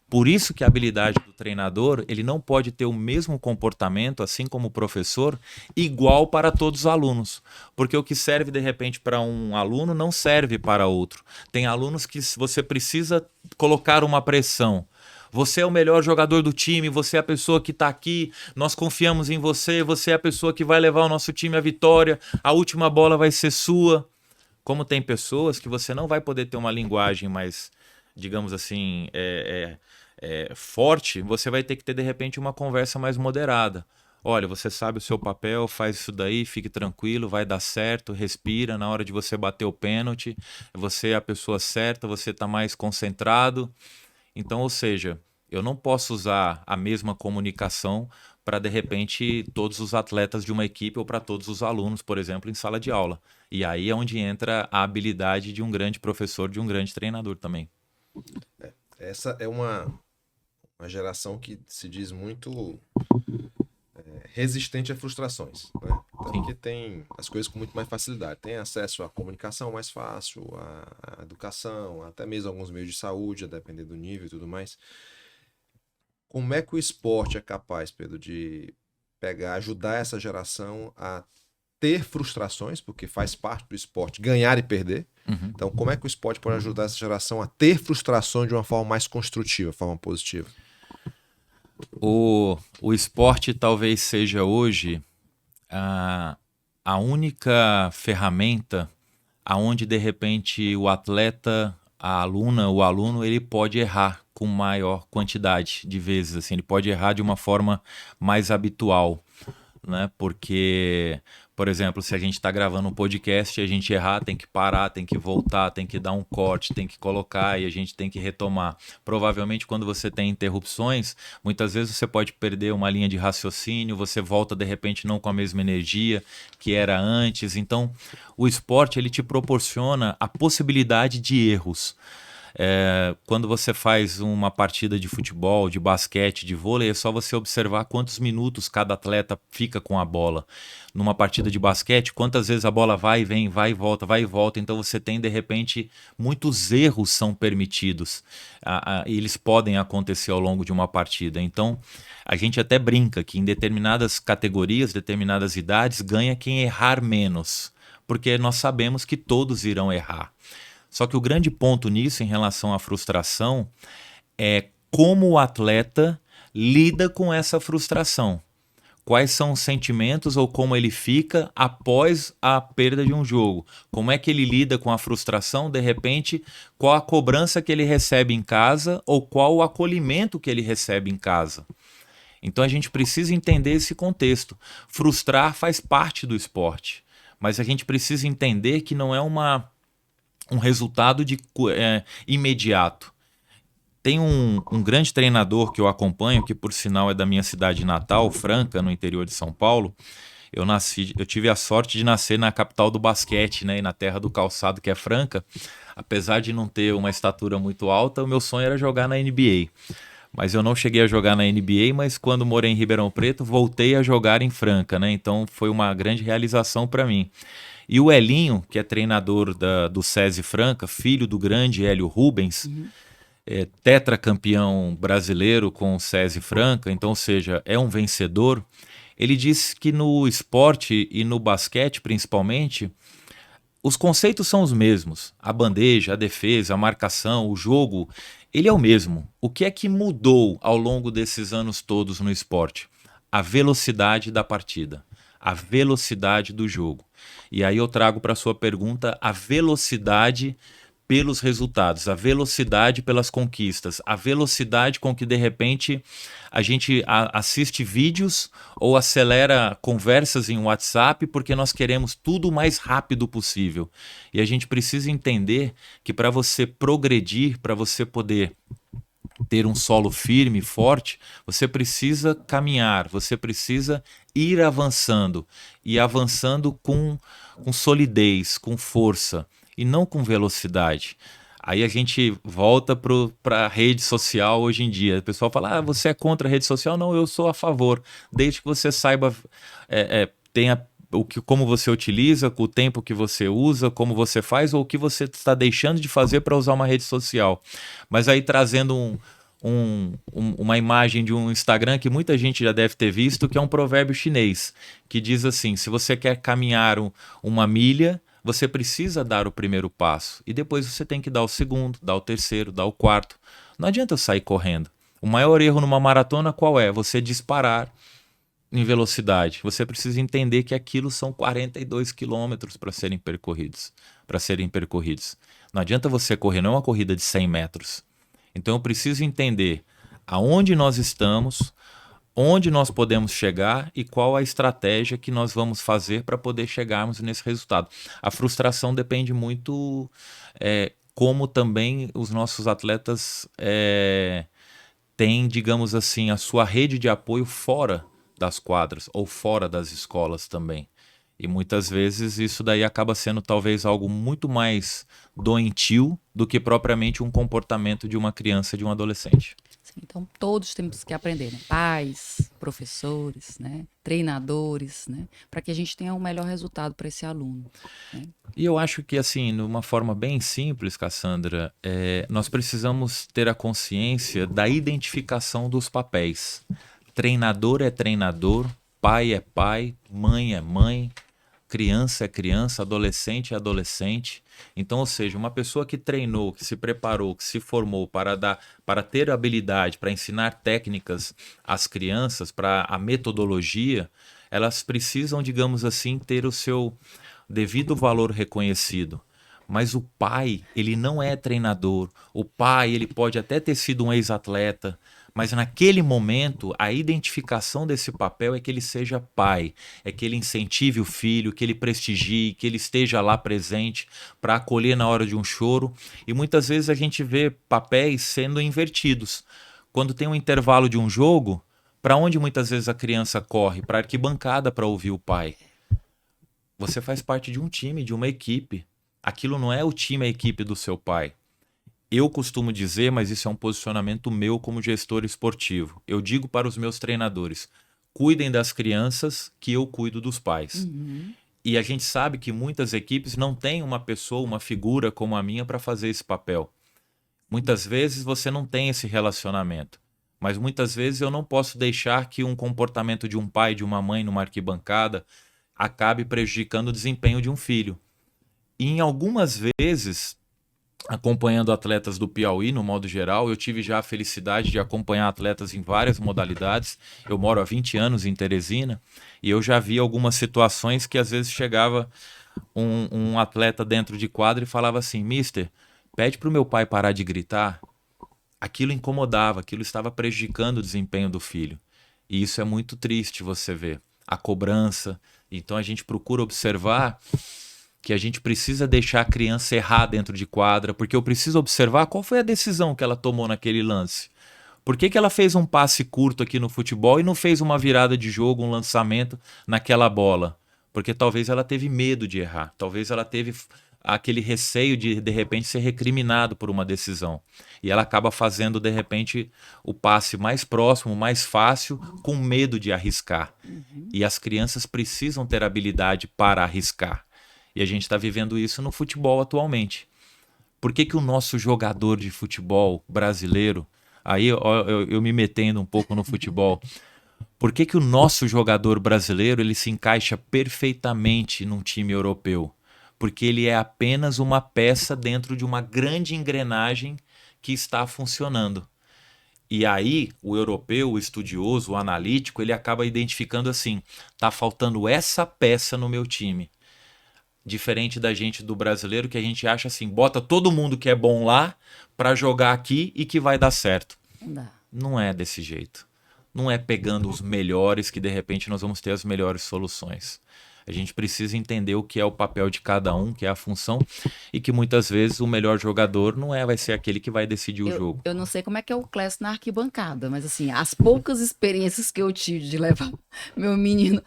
C: Por isso que a habilidade do treinador, ele não pode ter o mesmo comportamento, assim como o professor, igual para todos os alunos. Porque o que serve de repente para um aluno não serve para outro. Tem alunos que você precisa colocar uma pressão. Você é o melhor jogador do time, você é a pessoa que está aqui, nós confiamos em você, você é a pessoa que vai levar o nosso time à vitória, a última bola vai ser sua. Como tem pessoas que você não vai poder ter uma linguagem mais, digamos assim, forte, você vai ter que ter de repente uma conversa mais moderada. Olha, você sabe o seu papel, faz isso daí, fique tranquilo, vai dar certo, respira, na hora de você bater o pênalti, você é a pessoa certa, você está mais concentrado. Então, ou seja, eu não posso usar a mesma comunicação para, de repente, todos os atletas de uma equipe ou para todos os alunos, por exemplo, em sala de aula. E aí é onde entra a habilidade de um grande professor, de um grande treinador também.
A: Essa é uma geração que se diz muito resistente a frustrações, né? Porque tem as coisas com muito mais facilidade. Tem acesso à comunicação mais fácil, à educação, até mesmo alguns meios de saúde, a depender do nível e tudo mais. Como é que o esporte é capaz, Pedro, de ajudar essa geração a ter frustrações, porque faz parte do esporte ganhar e perder. Uhum. Então, como é que o esporte pode ajudar essa geração a ter frustrações de uma forma mais construtiva, forma positiva?
C: O esporte talvez seja hoje a única ferramenta aonde de repente o atleta, a aluna, o aluno, ele pode errar com maior quantidade de vezes, assim, ele pode errar de uma forma mais habitual, né? Porque, por exemplo, se a gente está gravando um podcast e a gente errar, tem que parar, tem que voltar, tem que dar um corte, tem que colocar e a gente tem que retomar. Provavelmente quando você tem interrupções, muitas vezes você pode perder uma linha de raciocínio, você volta de repente não com a mesma energia que era antes. Então, o esporte ele te proporciona a possibilidade de erros. Quando você faz uma partida de futebol, de basquete, de vôlei, é só você observar quantos minutos cada atleta fica com a bola. Numa partida de basquete, quantas vezes a bola vai e vem, vai e volta. Então você tem, de repente, muitos erros são permitidos. Eles podem acontecer ao longo de uma partida. Então, a gente até brinca que em determinadas categorias, determinadas idades, ganha quem errar menos. Porque nós sabemos que todos irão errar. Só que o grande ponto nisso, em relação à frustração, é como o atleta lida com essa frustração. Quais são os sentimentos ou como ele fica após a perda de um jogo. Como é que ele lida com a frustração, de repente, qual a cobrança que ele recebe em casa ou qual o acolhimento que ele recebe em casa. Então a gente precisa entender esse contexto. Frustrar faz parte do esporte, mas a gente precisa entender que não é um resultado imediato. Tem um grande treinador que eu acompanho, que por sinal é da minha cidade natal, Franca, no interior de São Paulo. Eu tive a sorte de nascer na capital do basquete, né, e na terra do calçado, que é Franca. Apesar de não ter uma estatura muito alta, o meu sonho era jogar na NBA. Mas eu não cheguei a jogar na NBA, mas quando morei em Ribeirão Preto, voltei a jogar em Franca, né? Então foi uma grande realização para mim. E o Elinho, que é treinador do SESI Franca, filho do grande Hélio Rubens, tetracampeão brasileiro com o SESI Franca, então, ou seja, é um vencedor. Ele disse que no esporte e no basquete, principalmente, os conceitos são os mesmos. A bandeja, a defesa, a marcação, o jogo, ele é o mesmo. O que é que mudou ao longo desses anos todos no esporte? A velocidade da partida, a velocidade do jogo. E aí eu trago para a sua pergunta a velocidade pelos resultados, a velocidade pelas conquistas, a velocidade com que de repente a gente assiste vídeos ou acelera conversas em WhatsApp porque nós queremos tudo o mais rápido possível. E a gente precisa entender que para você progredir, para você poder ter um solo firme, forte, você precisa caminhar, você precisa ir avançando e avançando com solidez, com força e não com velocidade. Aí a gente volta para a rede social hoje em dia. O pessoal fala, você é contra a rede social? Não, eu sou a favor, desde que você saiba, tenha como você utiliza, o tempo que você usa, como você faz ou o que você está deixando de fazer para usar uma rede social. Mas aí trazendo uma imagem de um Instagram que muita gente já deve ter visto, que é um provérbio chinês, que diz assim, se você quer caminhar uma milha, você precisa dar o primeiro passo e depois você tem que dar o segundo, dar o terceiro, dar o quarto. Não adianta eu sair correndo. O maior erro numa maratona qual é? Você disparar em velocidade. Você precisa entender que aquilo são 42 quilômetros para serem percorridos. Não adianta você correr, não é uma corrida de 100 metros. Então eu preciso entender aonde nós estamos, onde nós podemos chegar e qual a estratégia que nós vamos fazer para poder chegarmos nesse resultado. A frustração depende muito como também os nossos atletas têm, digamos assim, a sua rede de apoio fora das quadras ou fora das escolas também. E muitas vezes isso daí acaba sendo talvez algo muito mais doentio do que propriamente um comportamento de uma criança, de um adolescente.
B: Então, todos temos que aprender, né? Pais, professores, né? Treinadores, né? Para que a gente tenha o melhor resultado para esse aluno. Né?
C: E eu acho que, assim, de uma forma bem simples, Cassandra, nós precisamos ter a consciência da identificação dos papéis. Treinador é treinador, pai é pai, mãe é mãe, criança é criança, adolescente é adolescente. Então, ou seja, uma pessoa que treinou, que se preparou, que se formou para ter habilidade, para ensinar técnicas às crianças, para a metodologia, elas precisam, digamos assim, ter o seu devido valor reconhecido. Mas o pai, ele não é treinador. O pai, ele pode até ter sido um ex-atleta, mas naquele momento, a identificação desse papel é que ele seja pai, é que ele incentive o filho, que ele prestigie, que ele esteja lá presente para acolher na hora de um choro. E muitas vezes a gente vê papéis sendo invertidos. Quando tem um intervalo de um jogo, para onde muitas vezes a criança corre? Para a arquibancada para ouvir o pai. Você faz parte de um time, de uma equipe. Aquilo não é o time, a equipe do seu pai. Eu costumo dizer, mas isso é um posicionamento meu como gestor esportivo. Eu digo para os meus treinadores, cuidem das crianças que eu cuido dos pais.
B: Uhum.
C: E a gente sabe que muitas equipes não têm uma pessoa, uma figura como a minha para fazer esse papel. Muitas vezes você não tem esse relacionamento. Mas muitas vezes eu não posso deixar que um comportamento de um pai, de uma mãe numa arquibancada acabe prejudicando o desempenho de um filho. E em algumas vezes, acompanhando atletas do Piauí, no modo geral, eu tive já a felicidade de acompanhar atletas em várias modalidades. Eu moro há 20 anos em Teresina e eu já vi algumas situações que às vezes chegava um atleta dentro de quadra e falava assim, mister, pede para o meu pai parar de gritar. Aquilo incomodava, aquilo estava prejudicando o desempenho do filho. E isso é muito triste você ver. A cobrança. Então a gente procura observar que a gente precisa deixar a criança errar dentro de quadra, porque eu preciso observar qual foi a decisão que ela tomou naquele lance. Por que ela fez um passe curto aqui no futebol e não fez uma virada de jogo, um lançamento naquela bola? Porque talvez ela teve medo de errar, talvez ela teve aquele receio de repente, ser recriminado por uma decisão. E ela acaba fazendo, de repente, o passe mais próximo, mais fácil, com medo de arriscar. E as crianças precisam ter habilidade para arriscar. E a gente está vivendo isso no futebol atualmente. Por que o nosso jogador de futebol brasileiro, aí eu me metendo um pouco no futebol, por que o nosso jogador brasileiro ele se encaixa perfeitamente num time europeu? Porque ele é apenas uma peça dentro de uma grande engrenagem que está funcionando. E aí o europeu, o estudioso, o analítico, ele acaba identificando assim, tá faltando essa peça no meu time. Diferente da gente do brasileiro, que a gente acha assim, bota todo mundo que é bom lá para jogar aqui e que vai dar certo. Não é desse jeito. Não é pegando os melhores que de repente nós vamos ter as melhores soluções. A gente precisa entender o que é o papel de cada um, que é a função, e que muitas vezes o melhor jogador não vai ser aquele que vai decidir o jogo.
B: Eu não sei como é que é o Clécio na arquibancada, mas assim, as poucas experiências que eu tive de levar meu menino,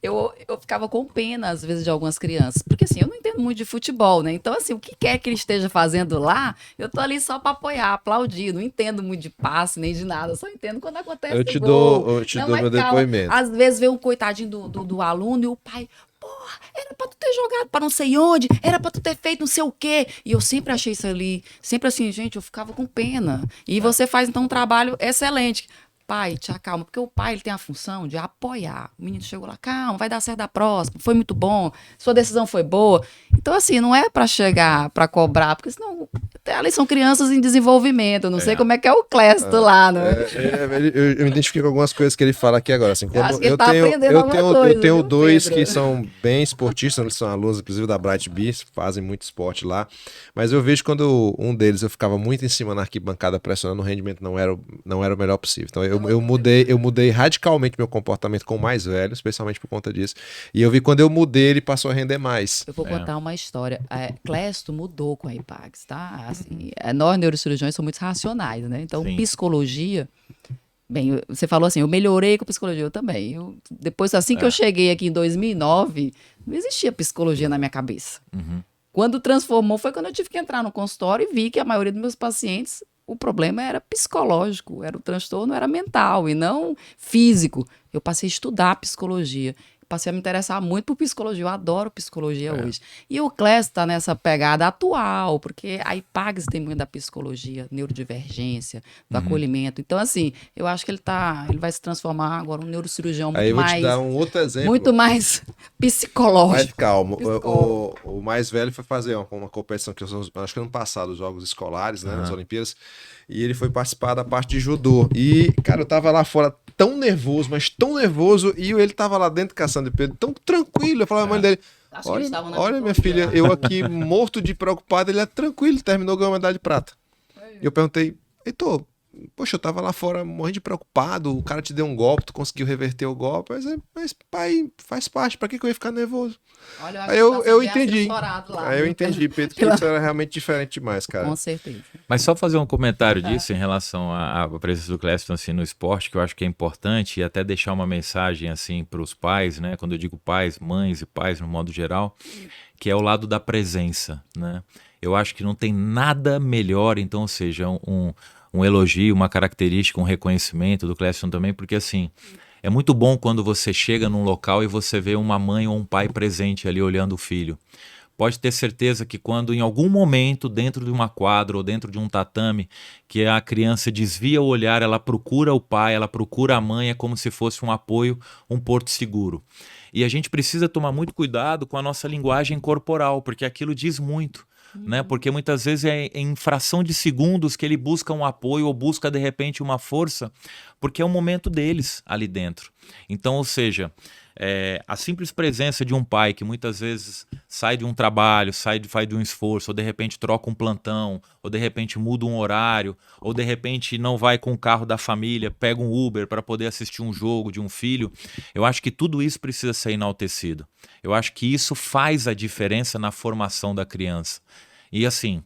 B: eu ficava com pena, às vezes, de algumas crianças. Porque, assim, eu não entendo muito de futebol, né? Então, assim, o que quer que ele esteja fazendo lá, eu tô ali só para apoiar, aplaudir. Não entendo muito de passe, nem de nada. Eu só entendo quando acontece
A: Eu te
B: gol.
A: dou meu depoimento.
B: Às vezes, vem um coitadinho do aluno e o pai... Porra, era pra tu ter jogado pra não sei onde, era pra tu ter feito não sei o quê. E eu sempre achei isso ali, sempre assim, gente, eu ficava com pena. E você faz, então, um trabalho excelente. Pai, te acalma, porque o pai ele tem a função de apoiar. O menino chegou lá, calma, vai dar certo da próxima, foi muito bom, sua decisão foi boa. Então, assim, não é para chegar, para cobrar, porque senão até ali são crianças em desenvolvimento. Eu não sei como é que é o Clésto lá, né?
A: Eu me identifico com algumas coisas que ele fala aqui agora. Assim, como eu tenho dois Pedro, que são bem esportistas, eles são alunos, inclusive da Bright Bees, fazem muito esporte lá. Mas eu vejo quando um deles eu ficava muito em cima na arquibancada pressionando, o rendimento não era o melhor possível. Então eu mudei radicalmente meu comportamento com o mais velho, especialmente por conta disso. E eu vi quando eu mudei, ele passou a render mais.
B: Eu vou contar uma história. Clésto mudou com a IPAGS, tá? Assim, nós, neurocirurgiões, somos muito racionais, né? Então, sim. Psicologia... Bem, você falou assim, eu melhorei com psicologia, eu também. Depois, assim que eu cheguei aqui em 2009, não existia psicologia na minha cabeça. Uhum. Quando transformou, foi quando eu tive que entrar no consultório e vi que a maioria dos meus pacientes, o problema era psicológico, o transtorno era mental e não físico. Eu passei a estudar psicologia. Passei a me interessar muito por psicologia, eu adoro psicologia hoje. E o Clécio está nessa pegada atual, porque a IPAGS tem muito da psicologia, neurodivergência, do acolhimento. Então, assim, eu acho que ele vai se transformar agora um neurocirurgião muito mais...
A: Aí eu vou te dar um outro exemplo.
B: Muito mais psicológico.
A: Mas calma, o mais velho foi fazer uma competição, que acho que ano passado, os Jogos Escolares, né, nas Olimpíadas, e ele foi participar da parte de judô. E, cara, eu tava lá fora tão nervoso, mas tão nervoso, e ele tava lá dentro caçando de Pedro, tão tranquilo. Eu falava à mãe dele, olha minha filha, eu aqui morto de preocupado, ele é tranquilo, terminou ganhando medalha de prata. E eu perguntei, Heitor, poxa, eu tava lá fora morrendo de preocupado, o cara te deu um golpe, tu conseguiu reverter o golpe, mas pai, faz parte, pra que eu ia ficar nervoso?
B: Olha,
A: aí eu entendi. Aí eu entendi, Pedro, que isso era realmente diferente demais, cara.
B: Com certeza.
C: Mas só fazer um comentário disso em relação à presença do Clécio assim, no esporte, que eu acho que é importante, e até deixar uma mensagem assim para os pais, né? Quando eu digo pais, mães e pais no modo geral, que é o lado da presença, né? Eu acho que não tem nada melhor, então, ou seja, um elogio, uma característica, um reconhecimento do Clécio também, porque assim, é muito bom quando você chega num local e você vê uma mãe ou um pai presente ali olhando o filho. Pode ter certeza que quando em algum momento, dentro de uma quadra ou dentro de um tatame, que a criança desvia o olhar, ela procura o pai, ela procura a mãe, é como se fosse um apoio, um porto seguro. E a gente precisa tomar muito cuidado com a nossa linguagem corporal, porque aquilo diz muito. Né? Porque muitas vezes é em fração de segundos que ele busca um apoio ou busca de repente uma força, porque é o momento deles ali dentro. Então, ou seja, A simples presença de um pai que muitas vezes sai de um trabalho, faz de um esforço, ou de repente troca um plantão, ou de repente muda um horário, ou de repente não vai com o carro da família, pega um Uber para poder assistir um jogo de um filho, eu acho que tudo isso precisa ser enaltecido. Eu acho que isso faz a diferença na formação da criança. E assim,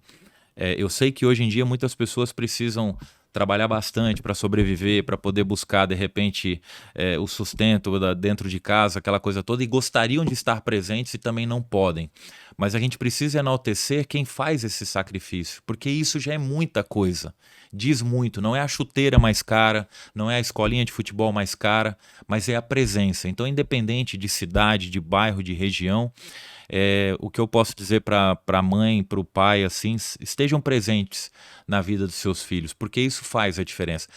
C: eu sei que hoje em dia muitas pessoas precisam trabalhar bastante para sobreviver, para poder buscar, de repente, o sustento dentro de casa, aquela coisa toda, e gostariam de estar presentes e também não podem. Mas a gente precisa enaltecer quem faz esse sacrifício, porque isso já é muita coisa. Diz muito, não é a chuteira mais cara, não é a escolinha de futebol mais cara, mas é a presença. Então, independente de cidade, de bairro, de região, o que eu posso dizer para a mãe, para o pai, assim, estejam presentes na vida dos seus filhos, porque isso faz a diferença.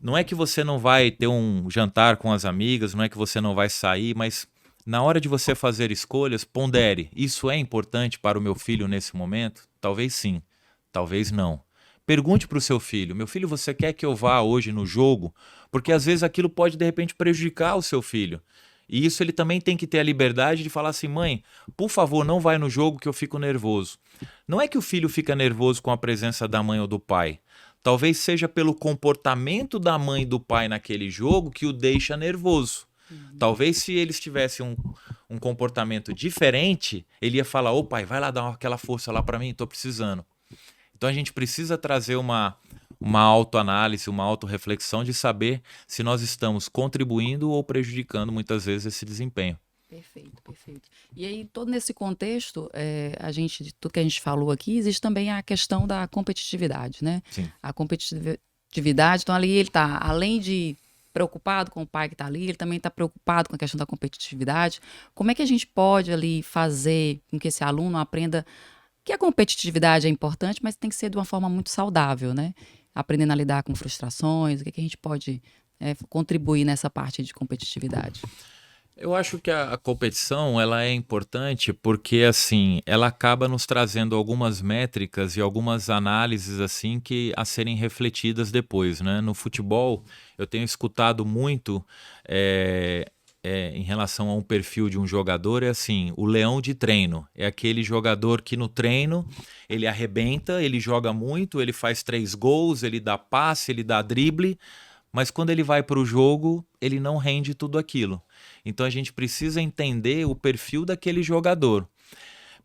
C: Não é que você não vai ter um jantar com as amigas, não é que você não vai sair, mas na hora de você fazer escolhas, pondere. Isso é importante para o meu filho nesse momento? Talvez sim, talvez não. Pergunte para o seu filho: meu filho, você quer que eu vá hoje no jogo? Porque às vezes aquilo pode de repente prejudicar o seu filho. E isso ele também tem que ter a liberdade de falar assim: mãe, por favor, não vai no jogo que eu fico nervoso. Não é que o filho fica nervoso com a presença da mãe ou do pai. Talvez seja pelo comportamento da mãe e do pai naquele jogo que o deixa nervoso. Talvez se eles tivessem um comportamento diferente, ele ia falar: ô pai, vai lá dar aquela força lá para mim, estou precisando. Então a gente precisa trazer uma autoanálise, uma autorreflexão de saber se nós estamos contribuindo ou prejudicando muitas vezes esse desempenho.
B: Perfeito, perfeito. E aí, todo nesse contexto, de tudo que a gente falou aqui, existe também a questão da competitividade, né?
C: Sim.
B: A competitividade, então ali ele está, além de preocupado com o pai que está ali, ele também está preocupado com a questão da competitividade. Como é que a gente pode ali fazer com que esse aluno aprenda que a competitividade é importante, mas tem que ser de uma forma muito saudável, né? Aprendendo a lidar com frustrações, o que a gente pode contribuir nessa parte de competitividade?
C: Eu acho que a competição ela é importante porque assim ela acaba nos trazendo algumas métricas e algumas análises assim que a serem refletidas depois, né? No futebol eu tenho escutado muito em relação a um perfil de um jogador, é assim, o leão de treino. É aquele jogador que no treino ele arrebenta, ele joga muito, ele faz 3 gols, ele dá passe, ele dá drible, mas quando ele vai para o jogo, ele não rende tudo aquilo. Então a gente precisa entender o perfil daquele jogador.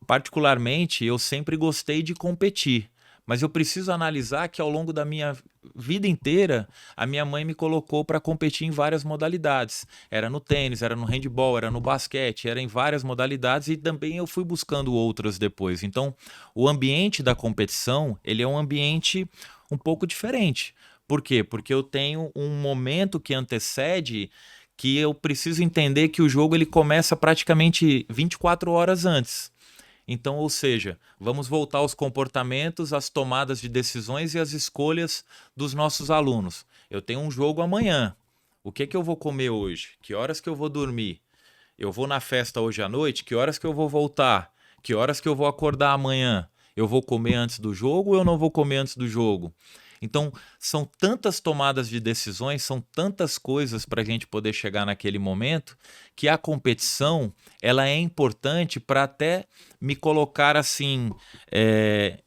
C: Particularmente, eu sempre gostei de competir, mas eu preciso analisar que ao longo da minha vida inteira, a minha mãe me colocou para competir em várias modalidades. Era no tênis, era no handebol, era no basquete, era em várias modalidades e também eu fui buscando outras depois. Então, o ambiente da competição, ele é um ambiente um pouco diferente. Por quê? Porque eu tenho um momento que antecede que eu preciso entender que o jogo ele começa praticamente 24 horas antes. Então, ou seja, vamos voltar aos comportamentos, às tomadas de decisões e às escolhas dos nossos alunos. Eu tenho um jogo amanhã. O que eu vou comer hoje? Que horas que eu vou dormir? Eu vou na festa hoje à noite? Que horas que eu vou voltar? Que horas que eu vou acordar amanhã? Eu vou comer antes do jogo ou eu não vou comer antes do jogo? Então, são tantas tomadas de decisões, são tantas coisas para a gente poder chegar naquele momento, que a competição ela é importante para até me colocar assim,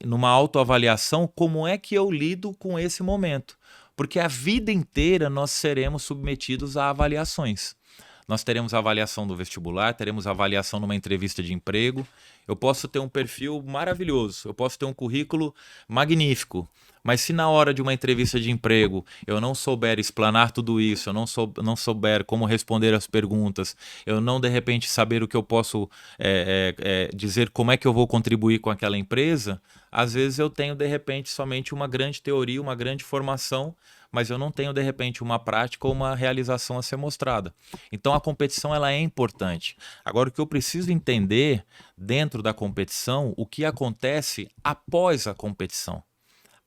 C: numa autoavaliação, como é que eu lido com esse momento. Porque a vida inteira nós seremos submetidos a avaliações. Nós teremos avaliação do vestibular, teremos avaliação numa entrevista de emprego. Eu posso ter um perfil maravilhoso, eu posso ter um currículo magnífico, mas se na hora de uma entrevista de emprego eu não souber explanar tudo isso, eu não souber como responder as perguntas, eu não de repente saber o que eu posso dizer, como é que eu vou contribuir com aquela empresa, às vezes eu tenho de repente somente uma grande teoria, uma grande formação, mas eu não tenho de repente uma prática ou uma realização a ser mostrada. Então a competição ela é importante. Agora o que eu preciso entender dentro da competição, o que acontece após a competição.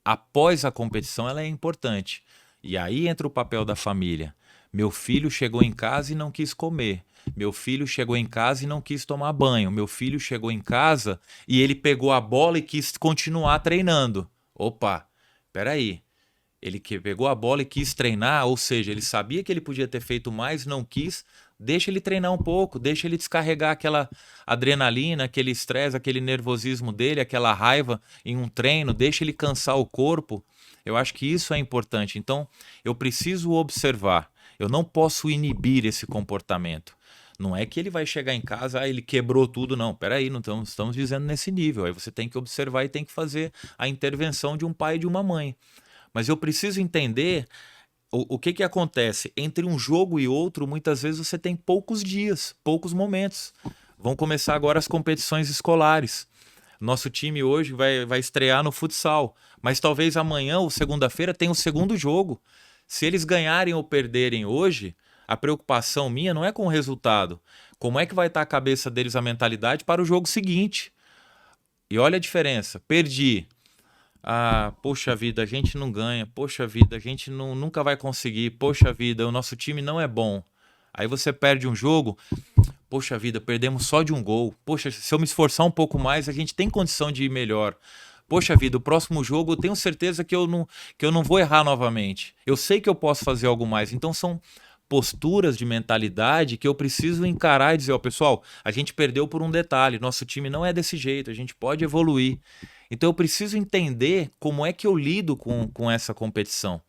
C: Após a competição ela é importante. E aí entra o papel da família. Meu filho chegou em casa e não quis comer. Meu filho chegou em casa e não quis tomar banho. Meu filho chegou em casa e ele pegou a bola e quis continuar treinando. Opa, peraí. Ele que pegou a bola e quis treinar, ou seja, ele sabia que ele podia ter feito mais, não quis. Deixa ele treinar um pouco, deixa ele descarregar aquela adrenalina, aquele estresse, aquele nervosismo dele, aquela raiva em um treino, deixa ele cansar o corpo. Eu acho que isso é importante. Então, eu preciso observar. Eu não posso inibir esse comportamento. Não é que ele vai chegar em casa, ele quebrou tudo, não. Peraí, não estamos dizendo nesse nível. Aí você tem que observar e tem que fazer a intervenção de um pai e de uma mãe. Mas eu preciso entender o que acontece. Entre um jogo e outro, muitas vezes você tem poucos dias, poucos momentos. Vão começar agora as competições escolares. Nosso time hoje vai estrear no futsal. Mas talvez amanhã ou segunda-feira tenha o segundo jogo. Se eles ganharem ou perderem hoje, a preocupação minha não é com o resultado. Como é que vai estar a cabeça deles, a mentalidade para o jogo seguinte? E olha a diferença. Perdi. Poxa vida, a gente não ganha. Poxa vida, a gente nunca vai conseguir. Poxa vida, o nosso time não é bom. Aí você perde um jogo. Poxa vida, perdemos só de um gol. Poxa, se eu me esforçar um pouco mais, a gente tem condição de ir melhor. Poxa vida, o próximo jogo eu tenho certeza que eu não vou errar novamente. Eu sei que eu posso fazer algo mais. Então são posturas de mentalidade que eu preciso encarar e dizer, pessoal, a gente perdeu por um detalhe, nosso time não é desse jeito, a gente pode evoluir. Então eu preciso entender como é que eu lido com essa competição.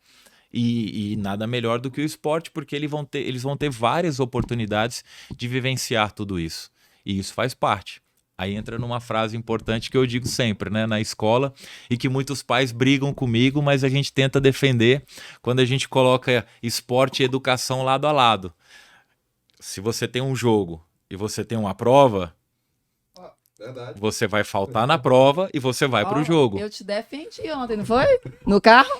C: E nada melhor do que o esporte, porque eles vão ter várias oportunidades de vivenciar tudo isso. E isso faz parte. Aí entra numa frase importante que eu digo sempre, né, na escola, e que muitos pais brigam comigo, mas a gente tenta defender quando a gente coloca esporte e educação lado a lado. Se você tem um jogo e você tem uma prova,
A: verdade,
C: você vai faltar na prova e você vai pro jogo.
B: Eu te defendi ontem, não foi? No carro?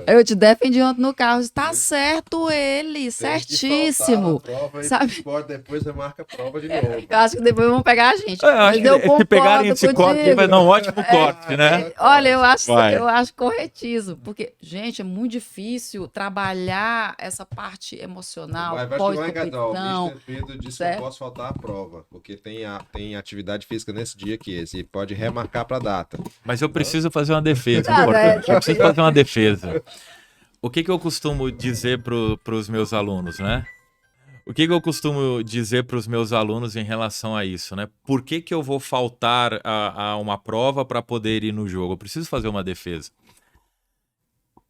B: Eu te defendi ontem no carro. Está certo ele, certíssimo.
A: Prova,
B: sabe?
A: Depois você marca a prova de novo.
B: Eu acho que depois vão pegar a gente.
C: Acho que se pegarem esse corte, vai dar um ótimo corte, né?
B: Olha, eu acho corretíssimo. Porque, gente, é muito difícil trabalhar essa parte emocional, pós-competição.
A: O Mr. Pedro disse que eu posso faltar a prova, porque tem atividade física nesse dia que esse, e pode remarcar para a data.
C: Mas eu preciso fazer uma defesa, importante. Eu preciso fazer uma defesa. O que eu costumo dizer para os meus alunos, né? O que eu costumo dizer para os meus alunos em relação a isso, né? Por que eu vou faltar a uma prova para poder ir no jogo? Eu preciso fazer uma defesa.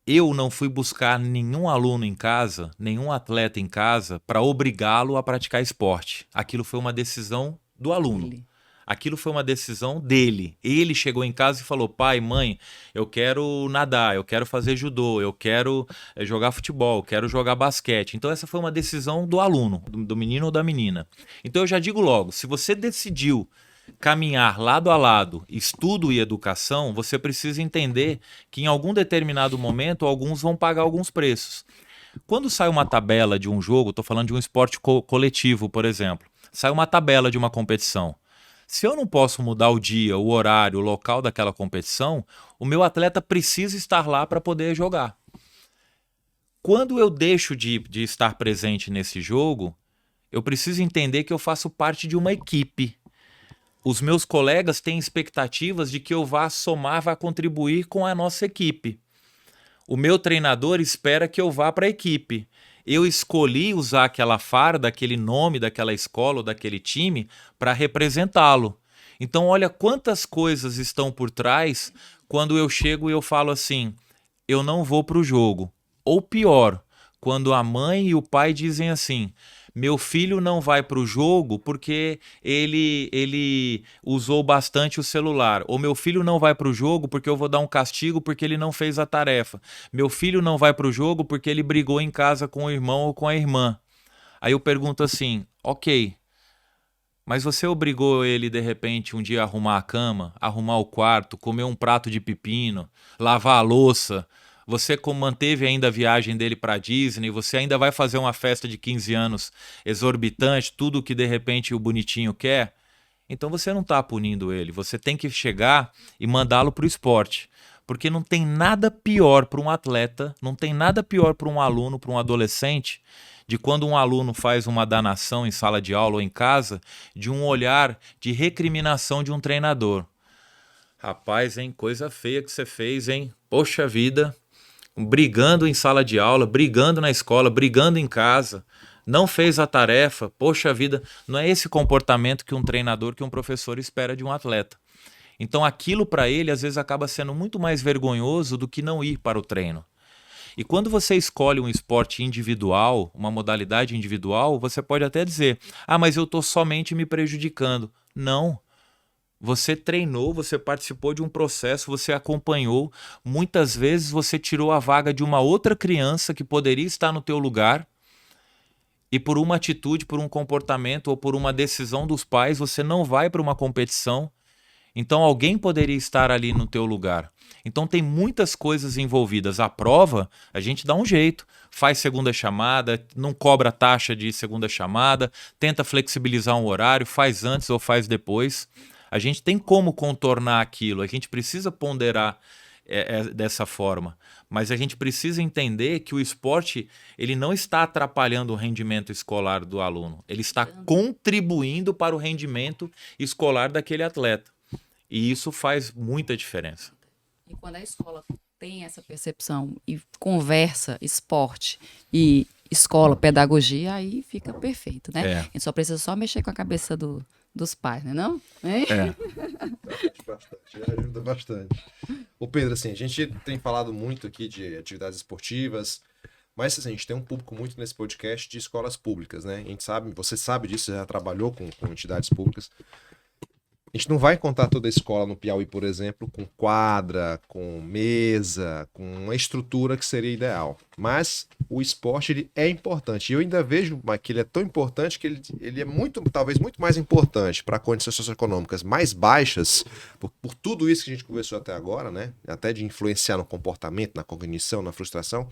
C: Eu não fui buscar nenhum aluno em casa, nenhum atleta em casa, para obrigá-lo a praticar esporte. Aquilo foi uma decisão do aluno. Aquilo foi uma decisão dele. Ele chegou em casa e falou, pai, mãe, eu quero nadar, eu quero fazer judô, eu quero jogar futebol, eu quero jogar basquete. Então essa foi uma decisão do aluno, do menino ou da menina. Então eu já digo logo, se você decidiu caminhar lado a lado, estudo e educação, você precisa entender que em algum determinado momento alguns vão pagar alguns preços. Quando sai uma tabela de um jogo, estou falando de um esporte coletivo, por exemplo, sai uma tabela de uma competição. Se eu não posso mudar o dia, o horário, o local daquela competição, o meu atleta precisa estar lá para poder jogar. Quando eu deixo de estar presente nesse jogo, eu preciso entender que eu faço parte de uma equipe. Os meus colegas têm expectativas de que eu vá somar, vá contribuir com a nossa equipe. O meu treinador espera que eu vá para a equipe. Eu escolhi usar aquela farda, aquele nome daquela escola ou daquele time para representá-lo. Então, olha quantas coisas estão por trás quando eu chego e eu falo assim, eu não vou para o jogo. Ou pior, quando a mãe e o pai dizem assim, meu filho não vai para o jogo porque ele usou bastante o celular. Ou meu filho não vai para o jogo porque eu vou dar um castigo porque ele não fez a tarefa. Meu filho não vai para o jogo porque ele brigou em casa com o irmão ou com a irmã. Aí eu pergunto assim, ok, mas você obrigou ele de repente um dia a arrumar a cama, arrumar o quarto, comer um prato de pepino, lavar a louça? Você manteve ainda a viagem dele para a Disney, você ainda vai fazer uma festa de 15 anos exorbitante, tudo que de repente o bonitinho quer? Então você não está punindo ele, você tem que chegar e mandá-lo para o esporte. Porque não tem nada pior para um atleta, não tem nada pior para um aluno, para um adolescente, de quando um aluno faz uma danação em sala de aula ou em casa, de um olhar de recriminação de um treinador. Rapaz, hein, coisa feia que você fez, hein? Poxa vida, brigando em sala de aula, brigando na escola, brigando em casa. não fez a tarefa, poxa vida, não é esse comportamento que um treinador, que um professor espera de um atleta. Então aquilo para ele às vezes acaba sendo muito mais vergonhoso do que não ir para o treino. E quando você escolhe um esporte individual, uma modalidade individual, você pode até dizer, mas eu estou somente me prejudicando. Não. Você treinou, você participou de um processo, você acompanhou. Muitas vezes você tirou a vaga de uma outra criança que poderia estar no teu lugar e por uma atitude, por um comportamento ou por uma decisão dos pais, você não vai para uma competição. Então alguém poderia estar ali no teu lugar. Então tem muitas coisas envolvidas. A prova, a gente dá um jeito. Faz segunda chamada, não cobra taxa de segunda chamada, tenta flexibilizar um horário, faz antes ou faz depois. A gente tem como contornar aquilo, a gente precisa ponderar dessa forma. Mas a gente precisa entender que o esporte ele não está atrapalhando o rendimento escolar do aluno. Ele está contribuindo para o rendimento escolar daquele atleta. E isso faz muita diferença.
B: E quando a escola tem essa percepção e conversa esporte e escola, pedagogia, aí fica perfeito, né? A gente só precisa só mexer com a cabeça dos pais, né não?
A: Ajuda bastante. Ô Pedro, assim, a gente tem falado muito aqui de atividades esportivas, mas assim, a gente tem um público muito nesse podcast de escolas públicas, né? A gente sabe, você sabe disso, você já trabalhou com entidades públicas. A gente não vai encontrar toda a escola no Piauí, por exemplo, com quadra, com mesa, com uma estrutura que seria ideal. Mas o esporte ele é importante. E eu ainda vejo que ele é tão importante que ele é talvez muito mais importante para condições socioeconômicas mais baixas, por tudo isso que a gente conversou até agora, né? Até de influenciar no comportamento, na cognição, na frustração.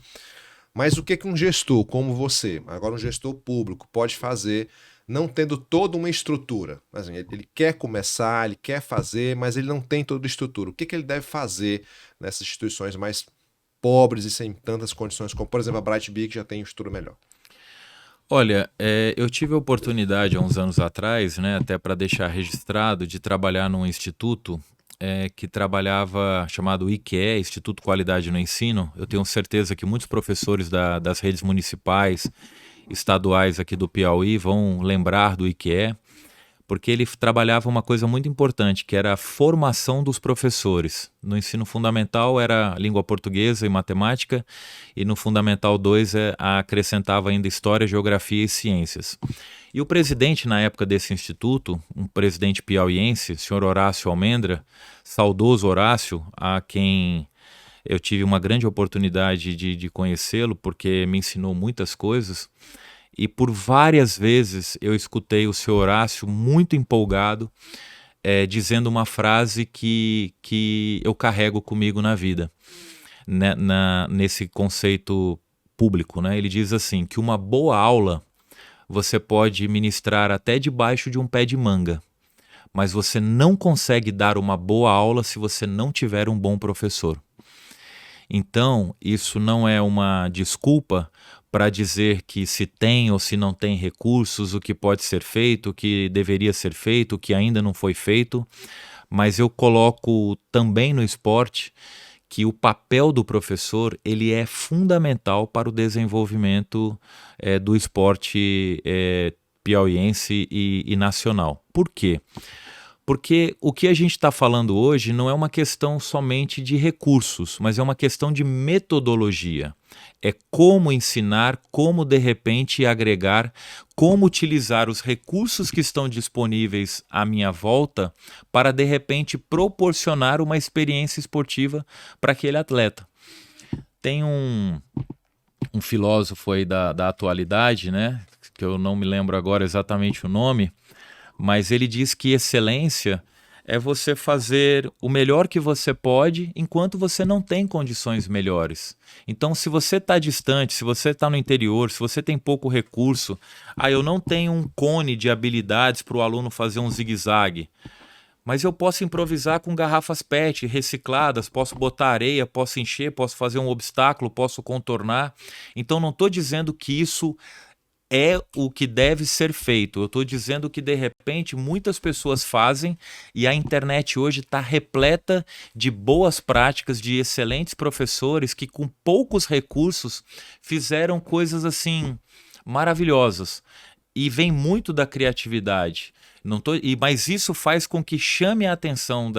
A: Mas o que um gestor como você, agora um gestor público, pode fazer não tendo toda uma estrutura? Assim, ele quer começar, ele quer fazer, mas ele não tem toda a estrutura. O que ele deve fazer nessas instituições mais pobres e sem tantas condições, como por exemplo a Bright Bee, que já tem estrutura melhor?
C: Olha, eu tive a oportunidade há uns anos atrás, né, até para deixar registrado, de trabalhar num instituto que trabalhava, chamado IQE, Instituto Qualidade no Ensino. Eu tenho certeza que muitos professores das redes municipais, estaduais aqui do Piauí vão lembrar do IQE, porque ele trabalhava uma coisa muito importante, que era a formação dos professores. No ensino fundamental era língua portuguesa e matemática, e no fundamental 2 acrescentava ainda história, geografia e ciências. E o presidente na época desse instituto, um presidente piauiense, senhor Horácio Almendra, saudoso Horácio, a quem eu tive uma grande oportunidade de conhecê-lo, porque me ensinou muitas coisas. E por várias vezes eu escutei o senhor Horácio muito empolgado, dizendo uma frase que eu carrego comigo na vida, né, nesse conceito público, né? Ele diz assim, que uma boa aula você pode ministrar até debaixo de um pé de manga, mas você não consegue dar uma boa aula se você não tiver um bom professor. Então, isso não é uma desculpa para dizer que se tem ou se não tem recursos, o que pode ser feito, o que deveria ser feito, o que ainda não foi feito, mas eu coloco também no esporte que o papel do professor ele é fundamental para o desenvolvimento do esporte piauiense e nacional. Por quê? Porque o que a gente está falando hoje não é uma questão somente de recursos, mas é uma questão de metodologia. É como ensinar, como de repente agregar, como utilizar os recursos que estão disponíveis à minha volta para de repente proporcionar uma experiência esportiva para aquele atleta. Tem um filósofo aí da atualidade, né, que eu não me lembro agora exatamente o nome, mas ele diz que excelência é você fazer o melhor que você pode enquanto você não tem condições melhores. Então, se você está distante, se você está no interior, se você tem pouco recurso, eu não tenho um cone de habilidades para o aluno fazer um zigue-zague, mas eu posso improvisar com garrafas PET recicladas, posso botar areia, posso encher, posso fazer um obstáculo, posso contornar. Então, não estou dizendo que isso é o que deve ser feito. Eu estou dizendo que, de repente, muitas pessoas fazem e a internet hoje está repleta de boas práticas, de excelentes professores que, com poucos recursos, fizeram coisas assim maravilhosos. E vem muito da criatividade. Mas isso faz com que chame a atenção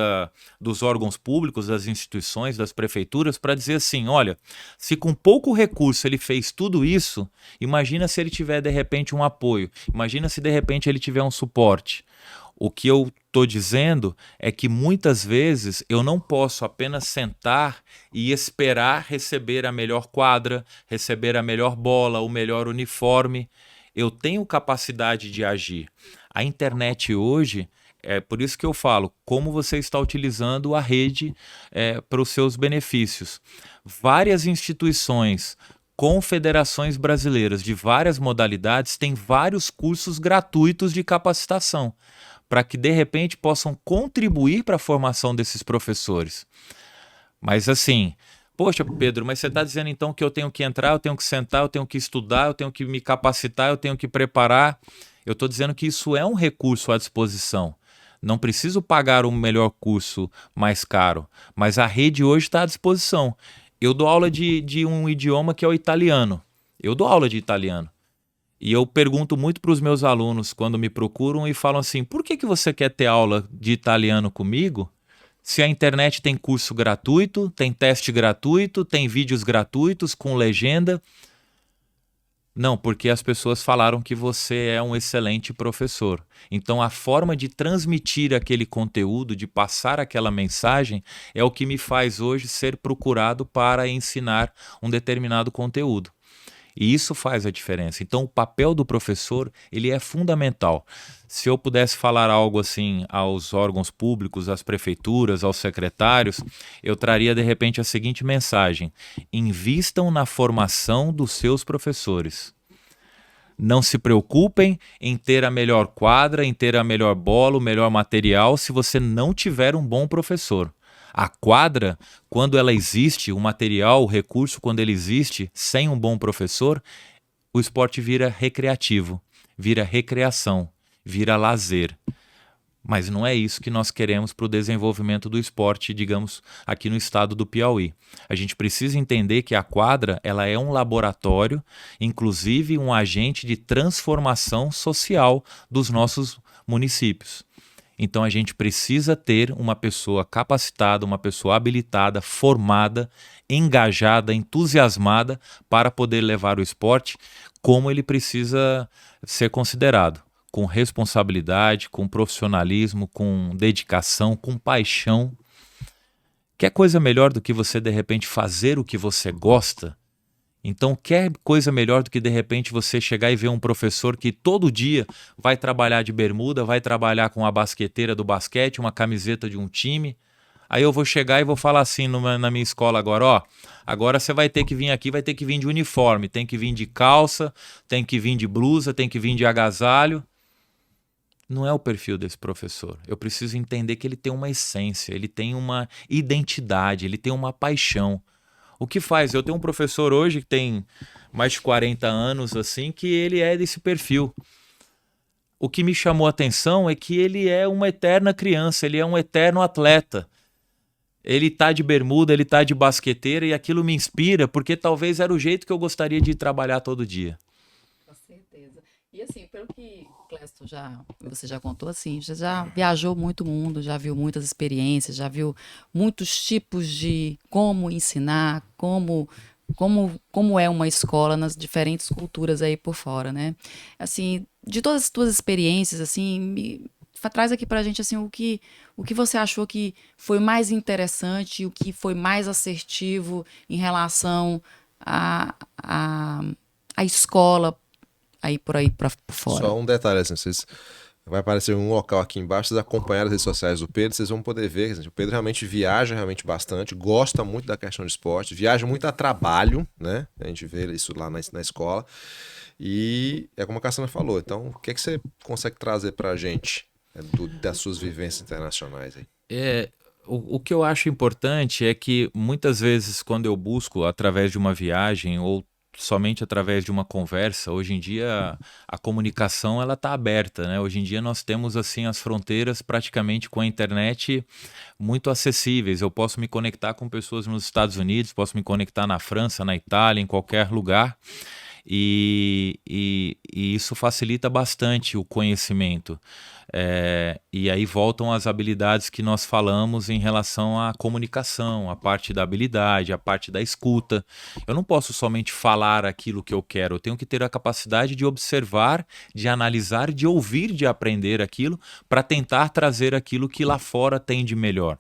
C: dos órgãos públicos, das instituições, das prefeituras, para dizer assim, olha, se com pouco recurso ele fez tudo isso, imagina se ele tiver de repente um apoio, imagina se de repente ele tiver um suporte. O que eu estou dizendo é que muitas vezes eu não posso apenas sentar e esperar receber a melhor quadra, receber a melhor bola, o melhor uniforme. Eu tenho capacidade de agir. A internet hoje, é por isso que eu falo, como você está utilizando a rede para os seus benefícios. Várias instituições, confederações brasileiras de várias modalidades têm vários cursos gratuitos de capacitação, para que de repente possam contribuir para a formação desses professores. Mas assim... Poxa, Pedro, mas você está dizendo então que eu tenho que entrar, eu tenho que sentar, eu tenho que estudar, eu tenho que me capacitar, eu tenho que preparar. Eu estou dizendo que isso é um recurso à disposição. Não preciso pagar um melhor curso mais caro, mas a rede hoje está à disposição. Eu dou aula de um idioma que é o italiano. Eu dou aula de italiano. E eu pergunto muito para os meus alunos quando me procuram e falam assim, por que você quer ter aula de italiano comigo? Se a internet tem curso gratuito, tem teste gratuito, tem vídeos gratuitos com legenda. Não, porque as pessoas falaram que você é um excelente professor. Então a forma de transmitir aquele conteúdo, de passar aquela mensagem, é o que me faz hoje ser procurado para ensinar um determinado conteúdo. E isso faz a diferença. Então o papel do professor, ele é fundamental. Se eu pudesse falar algo assim aos órgãos públicos, às prefeituras, aos secretários, eu traria de repente a seguinte mensagem: invistam na formação dos seus professores. Não se preocupem em ter a melhor quadra, em ter a melhor bola, o melhor material, se você não tiver um bom professor. A quadra, quando ela existe, o material, o recurso, quando ele existe, sem um bom professor, o esporte vira recreativo, vira recreação, vira lazer. Mas não é isso que nós queremos para o desenvolvimento do esporte, digamos, aqui no estado do Piauí. A gente precisa entender que a quadra ela é um laboratório, inclusive um agente de transformação social dos nossos municípios. Então a gente precisa ter uma pessoa capacitada, uma pessoa habilitada, formada, engajada, entusiasmada para poder levar o esporte como ele precisa ser considerado, com responsabilidade, com profissionalismo, com dedicação, com paixão. Quer coisa melhor do que você de repente fazer o que você gosta? Então, quer coisa melhor do que, de repente, você chegar e ver um professor que todo dia vai trabalhar de bermuda, vai trabalhar com a basqueteira do basquete, uma camiseta de um time. Aí eu vou chegar e vou falar assim na minha escola agora, ó, agora você vai ter que vir aqui, vai ter que vir de uniforme, tem que vir de calça, tem que vir de blusa, tem que vir de agasalho. Não é o perfil desse professor. Eu preciso entender que ele tem uma essência, ele tem uma identidade, ele tem uma paixão. O que faz? Eu tenho um professor hoje que tem mais de 40 anos, assim, que ele é desse perfil. O que me chamou a atenção é que ele é uma eterna criança, ele é um eterno atleta. Ele tá de bermuda, ele tá de basqueteira e aquilo me inspira, porque talvez era o jeito que eu gostaria de trabalhar todo dia.
B: Com certeza. E assim, pelo que Clésto você já contou, assim, você já viajou muito o mundo, já viu muitas experiências, já viu muitos tipos de como ensinar, como é uma escola nas diferentes culturas aí por fora, né? Assim, de todas as tuas experiências, assim, traz aqui pra gente, assim, o que você achou que foi mais interessante, o que foi mais assertivo em relação à escola aí por fora.
A: Só um detalhe, assim, vai aparecer um local aqui embaixo, vocês acompanharam as redes sociais do Pedro, vocês vão poder ver, assim, o Pedro realmente viaja realmente bastante, gosta muito da questão de esporte, viaja muito a trabalho, né? A gente vê isso lá na escola. E é como a Cassandra falou, então o que é que você consegue trazer pra gente das suas vivências internacionais aí?
C: O que eu acho importante é que muitas vezes quando eu busco através de uma viagem ou somente através de uma conversa, hoje em dia a comunicação ela está aberta, né? Hoje em dia nós temos assim as fronteiras praticamente com a internet muito acessíveis. Eu posso me conectar com pessoas nos Estados Unidos, posso me conectar na França, na Itália, em qualquer lugar. E isso facilita bastante o conhecimento. E aí voltam as habilidades que nós falamos em relação à comunicação, a parte da habilidade, a parte da escuta. Eu não posso somente falar aquilo que eu quero, eu tenho que ter a capacidade de observar, de analisar, de ouvir, de aprender aquilo para tentar trazer aquilo que lá fora tem de melhor.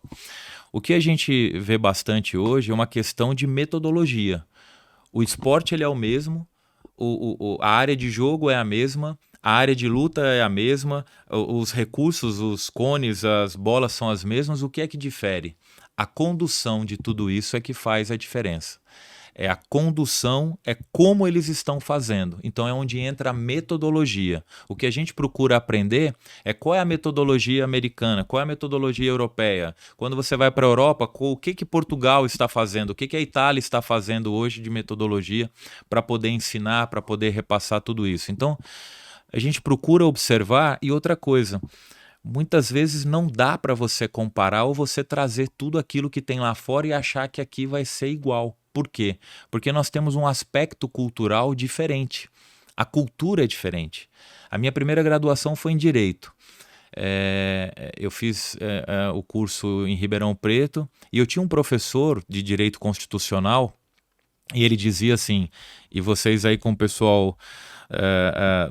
C: O que a gente vê bastante hoje é uma questão de metodologia. O esporte ele é o mesmo, a área de jogo é a mesma, a área de luta é a mesma, os recursos, os cones, as bolas são as mesmas. O que é que difere? A condução de tudo isso é que faz a diferença. É a condução, é como eles estão fazendo. Então é onde entra a metodologia. O que a gente procura aprender é qual é a metodologia americana, qual é a metodologia europeia. Quando você vai para a Europa, o que Portugal está fazendo, o que a Itália está fazendo hoje de metodologia para poder ensinar, para poder repassar tudo isso. Então a gente procura observar. E outra coisa, muitas vezes não dá para você comparar ou você trazer tudo aquilo que tem lá fora e achar que aqui vai ser igual. Por quê? Porque nós temos um aspecto cultural diferente. A cultura é diferente. A minha primeira graduação foi em Direito. Eu fiz o curso em Ribeirão Preto e eu tinha um professor de Direito Constitucional e ele dizia assim, e vocês aí com o pessoal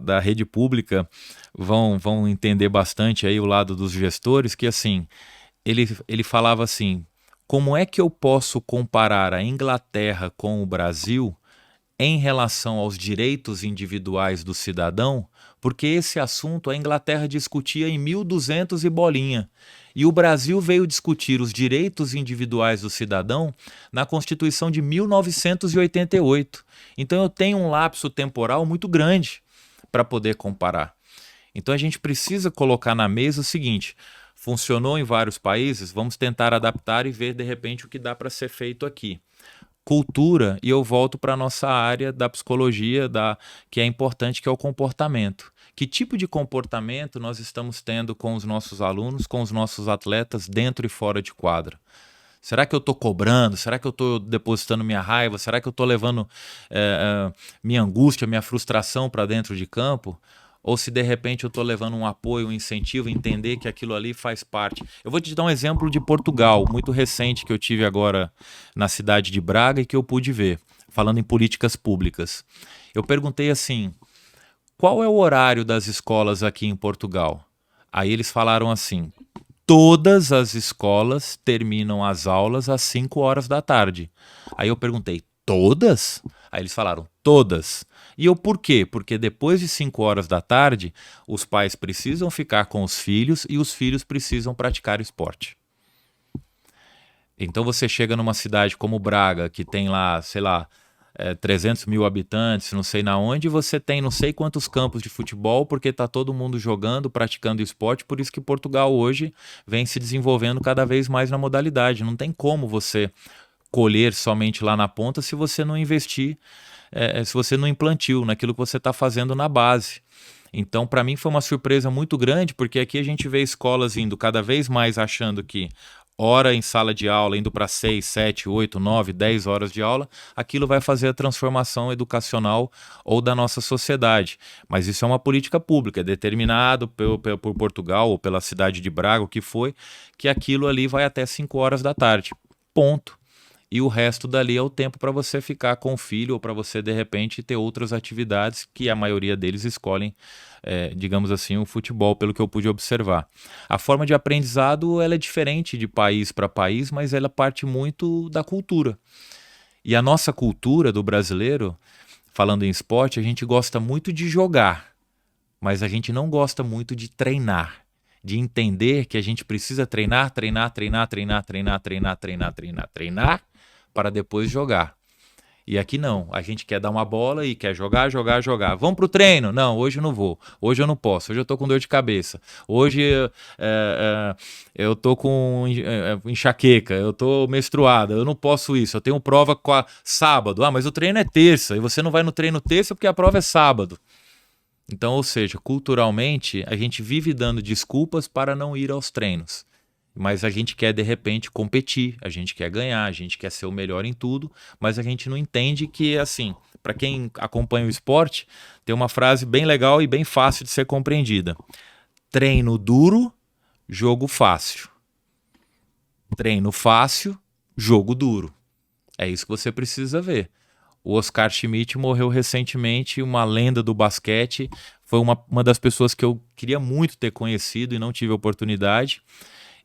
C: da rede pública vão entender bastante aí o lado dos gestores, que assim, ele falava assim: como é que eu posso comparar a Inglaterra com o Brasil em relação aos direitos individuais do cidadão? Porque esse assunto a Inglaterra discutia em 1200 e bolinha. E o Brasil veio discutir os direitos individuais do cidadão na Constituição de 1988. Então eu tenho um lapso temporal muito grande para poder comparar. Então a gente precisa colocar na mesa o seguinte: funcionou em vários países, vamos tentar adaptar e ver de repente o que dá para ser feito aqui. Cultura, e eu volto para a nossa área da psicologia, que é importante, que é o comportamento. Que tipo de comportamento nós estamos tendo com os nossos alunos, com os nossos atletas dentro e fora de quadra? Será que eu estou cobrando? Será que eu estou depositando minha raiva? Será que eu estou levando minha angústia, minha frustração para dentro de campo? Ou se de repente eu estou levando um apoio, um incentivo, entender que aquilo ali faz parte. Eu vou te dar um exemplo de Portugal, muito recente, que eu tive agora na cidade de Braga e que eu pude ver, falando em políticas públicas. Eu perguntei assim: qual é o horário das escolas aqui em Portugal? Aí eles falaram assim: todas as escolas terminam as aulas às 5 horas da tarde. Aí eu perguntei: todas? Aí eles falaram: todas. E eu, por quê? Porque depois de 5 horas da tarde, os pais precisam ficar com os filhos e os filhos precisam praticar esporte. Então você chega numa cidade como Braga, que tem lá, sei lá, 300 mil habitantes, não sei na onde, você tem não sei quantos campos de futebol, porque está todo mundo jogando, praticando esporte. Por isso que Portugal hoje vem se desenvolvendo cada vez mais na modalidade. Não tem como você colher somente lá na ponta se você não investir, se você não implantiu naquilo que você está fazendo na base. Então, para mim foi uma surpresa muito grande, porque aqui a gente vê escolas indo cada vez mais achando que hora em sala de aula, indo para 6, 7, 8, 9, 10 horas de aula, aquilo vai fazer a transformação educacional ou da nossa sociedade. Mas isso é uma política pública, é determinado por Portugal ou pela cidade de Braga, o que foi, que aquilo ali vai até 5 horas da tarde. Ponto. E o resto dali é o tempo para você ficar com o filho ou para você, de repente, ter outras atividades que a maioria deles escolhem, digamos assim, o futebol, pelo que eu pude observar. A forma de aprendizado ela é diferente de país para país, mas ela parte muito da cultura. E a nossa cultura do brasileiro, falando em esporte, a gente gosta muito de jogar, mas a gente não gosta muito de treinar. De entender que a gente precisa treinar para depois jogar. E aqui não, a gente quer dar uma bola e quer jogar. Vamos pro treino? Não, hoje eu não vou, hoje eu não posso, hoje eu tô com dor de cabeça, hoje eu tô com enxaqueca, eu tô menstruada, eu não posso isso, eu tenho prova sábado, mas o treino é terça, e você não vai no treino terça porque a prova é sábado. Então, ou seja, culturalmente, a gente vive dando desculpas para não ir aos treinos. mas a gente quer de repente competir, a gente quer ganhar, a gente quer ser o melhor em tudo, mas a gente não entende que, assim, para quem acompanha o esporte, tem uma frase bem legal e bem fácil de ser compreendida: treino duro, jogo fácil. Treino fácil, jogo duro. É isso que você precisa ver. O Oscar Schmidt morreu recentemente, uma lenda do basquete, foi uma das pessoas que eu queria muito ter conhecido e não tive oportunidade.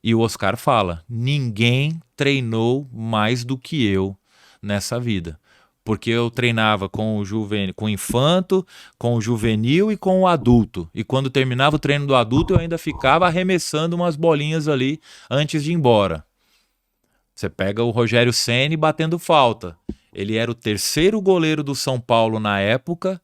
C: E o Oscar fala: ninguém treinou mais do que eu nessa vida. Porque eu treinava com o infanto, com o juvenil e com o adulto. E quando terminava o treino do adulto, eu ainda ficava arremessando umas bolinhas ali antes de ir embora. Você pega o Rogério Ceni batendo falta. Ele era o terceiro goleiro do São Paulo na época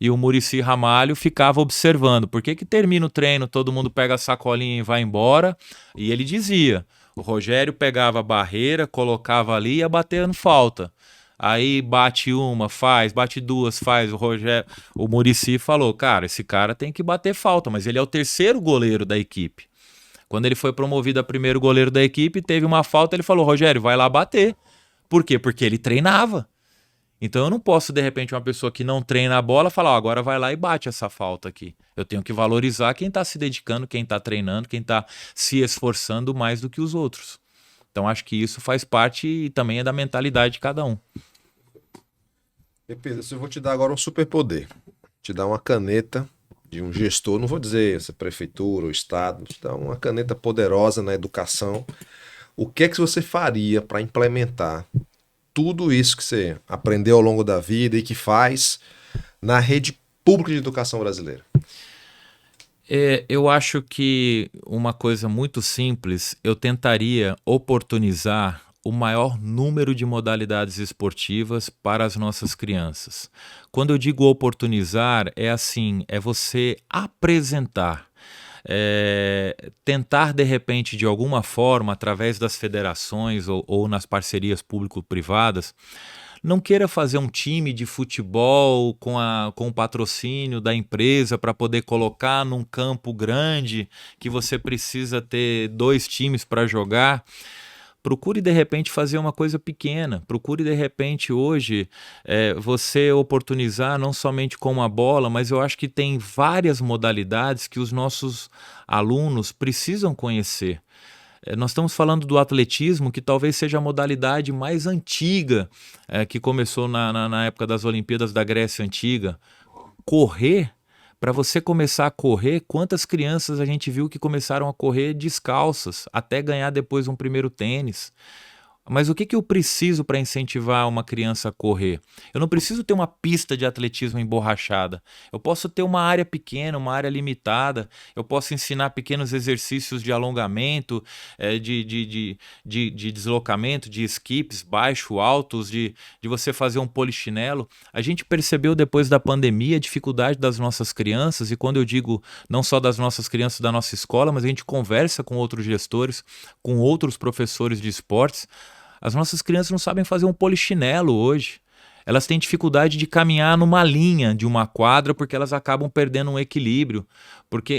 C: e o Muricy Ramalho ficava observando. Por que termina o treino, todo mundo pega a sacolinha e vai embora? E ele dizia: o Rogério pegava a barreira, colocava ali e ia batendo falta. Aí bate uma, faz, bate duas, faz. O Muricy falou: cara, esse cara tem que bater falta, mas ele é o terceiro goleiro da equipe. Quando ele foi promovido a primeiro goleiro da equipe, teve uma falta, ele falou: Rogério, vai lá bater. Por quê? Porque ele treinava. Então eu não posso, de repente, uma pessoa que não treina a bola falar: ó, agora vai lá e bate essa falta aqui. Eu tenho que valorizar quem está se dedicando, quem está treinando, quem está se esforçando mais do que os outros. Então acho que isso faz parte e também é da mentalidade de cada um.
A: Pedro, eu vou te dar agora um superpoder. Te dar uma caneta de um gestor, não vou dizer se é prefeitura ou estado, te dar uma caneta poderosa na educação. O que é que você faria para implementar tudo isso que você aprendeu ao longo da vida e que faz na rede pública de educação brasileira?
C: Eu acho que uma coisa muito simples, eu tentaria oportunizar o maior número de modalidades esportivas para as nossas crianças. Quando eu digo oportunizar, é assim, é você apresentar. Tentar de repente de alguma forma através das federações ou nas parcerias público-privadas, não queira fazer um time de futebol com o patrocínio da empresa para poder colocar num campo grande que você precisa ter 2 times para jogar. Procure de repente fazer uma coisa pequena, procure de repente hoje você oportunizar não somente com uma bola, mas eu acho que tem várias modalidades que os nossos alunos precisam conhecer. Nós estamos falando do atletismo, que talvez seja a modalidade mais antiga que começou na época das Olimpíadas da Grécia Antiga. Correr, para você começar a correr, quantas crianças a gente viu que começaram a correr descalças, até ganhar depois um primeiro tênis? Mas o que eu preciso para incentivar uma criança a correr? Eu não preciso ter uma pista de atletismo emborrachada. Eu posso ter uma área pequena, uma área limitada. Eu posso ensinar pequenos exercícios de alongamento, de deslocamento, de skips, baixo, altos, de você fazer um polichinelo. A gente percebeu depois da pandemia a dificuldade das nossas crianças, e quando eu digo não só das nossas crianças da nossa escola, mas a gente conversa com outros gestores, com outros professores de esportes. As nossas crianças não sabem fazer um polichinelo hoje. Elas têm dificuldade de caminhar numa linha de uma quadra porque elas acabam perdendo um equilíbrio.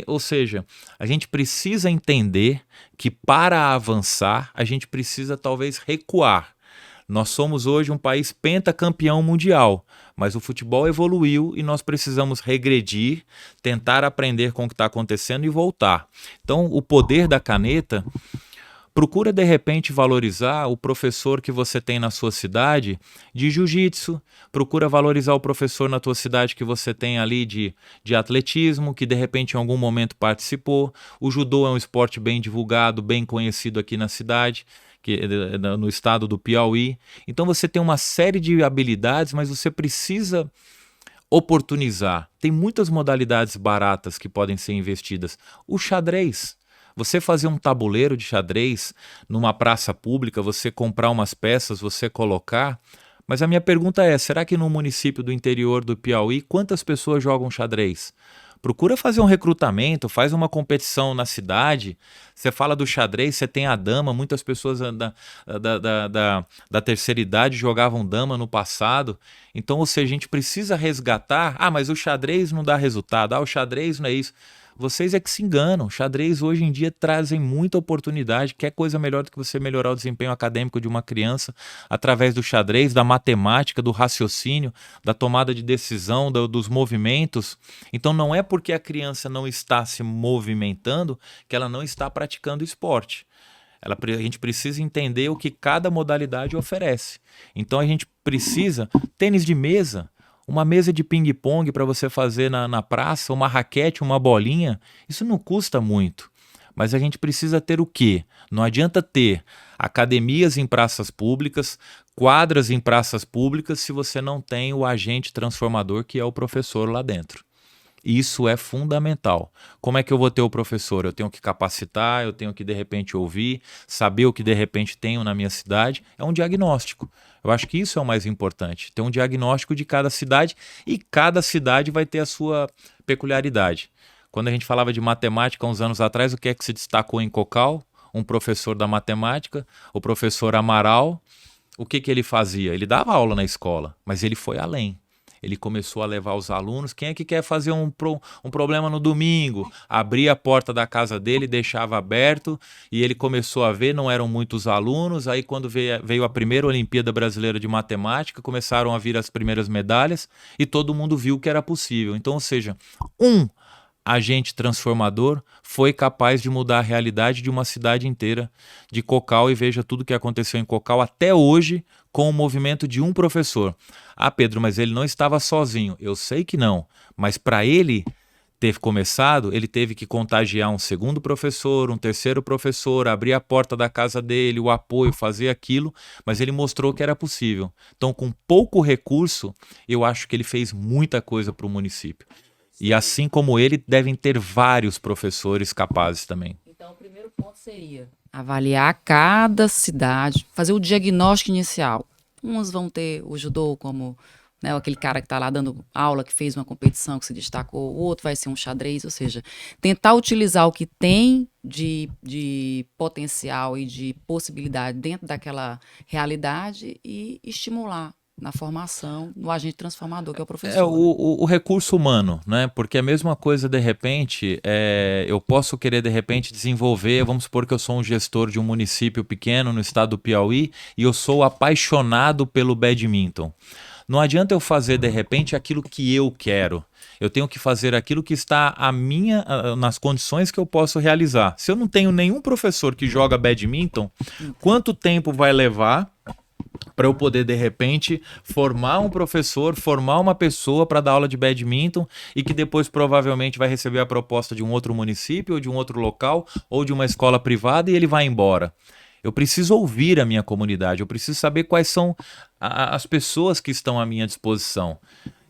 C: Ou seja, a gente precisa entender que para avançar, a gente precisa talvez recuar. Nós somos hoje um país pentacampeão mundial, mas o futebol evoluiu e nós precisamos regredir, tentar aprender com o que está acontecendo e voltar. Então, o poder da caneta... Procura, de repente, valorizar o professor que você tem na sua cidade de jiu-jitsu. Procura valorizar o professor na tua cidade que você tem ali de atletismo, que de repente em algum momento participou. O judô é um esporte bem divulgado, bem conhecido aqui na cidade, no estado do Piauí. Então você tem uma série de habilidades, mas você precisa oportunizar. Tem muitas modalidades baratas que podem ser investidas. O xadrez. Você fazer um tabuleiro de xadrez numa praça pública, você comprar umas peças, você colocar. Mas a minha pergunta é, será que no município do interior do Piauí, quantas pessoas jogam xadrez? Procura fazer um recrutamento, faz uma competição na cidade. Você fala do xadrez, você tem a dama, muitas pessoas da terceira idade jogavam dama no passado. Então, ou seja, a gente precisa resgatar, mas o xadrez não dá resultado, o xadrez não é isso. Vocês é que se enganam. Xadrez hoje em dia trazem muita oportunidade. Quer coisa melhor do que você melhorar o desempenho acadêmico de uma criança através do xadrez, da matemática, do raciocínio, da tomada de decisão, dos movimentos. Então não é porque a criança não está se movimentando que ela não está praticando esporte. A gente precisa entender o que cada modalidade oferece. Então a gente precisa, tênis de mesa, uma mesa de ping-pong para você fazer na praça, uma raquete, uma bolinha, isso não custa muito. Mas a gente precisa ter o quê? Não adianta ter academias em praças públicas, quadras em praças públicas, se você não tem o agente transformador que é o professor lá dentro. Isso é fundamental. Como é que eu vou ter o professor? Eu tenho que capacitar, eu tenho que de repente ouvir, saber o que de repente tenho na minha cidade. É um diagnóstico. Eu acho que isso é o mais importante. Ter um diagnóstico de cada cidade e cada cidade vai ter a sua peculiaridade. Quando a gente falava de matemática uns anos atrás, o que é que se destacou em Cocal? Um professor da matemática, o professor Amaral. O que ele fazia? Ele dava aula na escola, mas ele foi além. Ele começou a levar os alunos. Quem é que quer fazer um problema no domingo? Abria a porta da casa dele, deixava aberto e ele começou a ver, não eram muitos alunos. Aí quando veio a primeira Olimpíada Brasileira de Matemática, começaram a vir as primeiras medalhas e todo mundo viu que era possível. Então, ou seja, um agente transformador foi capaz de mudar a realidade de uma cidade inteira, de Cocal, e veja tudo o que aconteceu em Cocal até hoje com o movimento de um professor. Ah, Pedro, mas ele não estava sozinho. Eu sei que não, mas para ele ter começado, ele teve que contagiar um segundo professor, um terceiro professor, abrir a porta da casa dele, o apoio, fazer aquilo, mas ele mostrou que era possível. Então, com pouco recurso, eu acho que ele fez muita coisa para o município. E assim como ele, devem ter vários professores capazes também.
B: Então, o primeiro ponto seria avaliar cada cidade, fazer o diagnóstico inicial. Uns vão ter o judô como, né, aquele cara que está lá dando aula, que fez uma competição, que se destacou. O outro vai ser um xadrez, ou seja, tentar utilizar o que tem de potencial e de possibilidade dentro daquela realidade e estimular na formação, no agente transformador, que é o professor.
C: É o recurso humano, né? Porque a mesma coisa, de repente, eu posso querer, de repente, desenvolver, vamos supor que eu sou um gestor de um município pequeno no estado do Piauí e eu sou apaixonado pelo badminton. Não adianta eu fazer, de repente, aquilo que eu quero. Eu tenho que fazer aquilo que está nas condições que eu posso realizar. Se eu não tenho nenhum professor que joga badminton, quanto tempo vai levar para eu poder, de repente, formar um professor, formar uma pessoa para dar aula de badminton e que depois provavelmente vai receber a proposta de um outro município, ou de um outro local, ou de uma escola privada e ele vai embora. Eu preciso ouvir a minha comunidade, eu preciso saber quais são as pessoas que estão à minha disposição.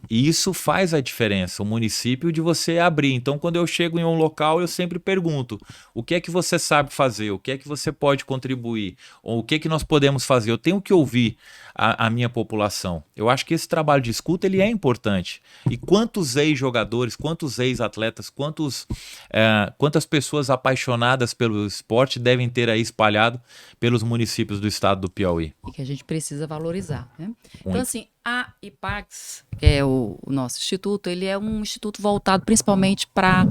C: E isso faz a diferença, o município, de você abrir. Então, quando eu chego em um local, eu sempre pergunto: o que é que você sabe fazer? O que é que você pode contribuir? Ou o que é que nós podemos fazer? Eu tenho que ouvir a minha população. Eu acho que esse trabalho de escuta ele é importante. E quantos ex-jogadores, quantos ex-atletas, quantas pessoas apaixonadas pelo esporte devem ter aí espalhado pelos municípios do estado do Piauí?
B: E que a gente precisa valorizar, né? Então, assim, a IPAX, que é o nosso instituto, ele é um instituto voltado principalmente para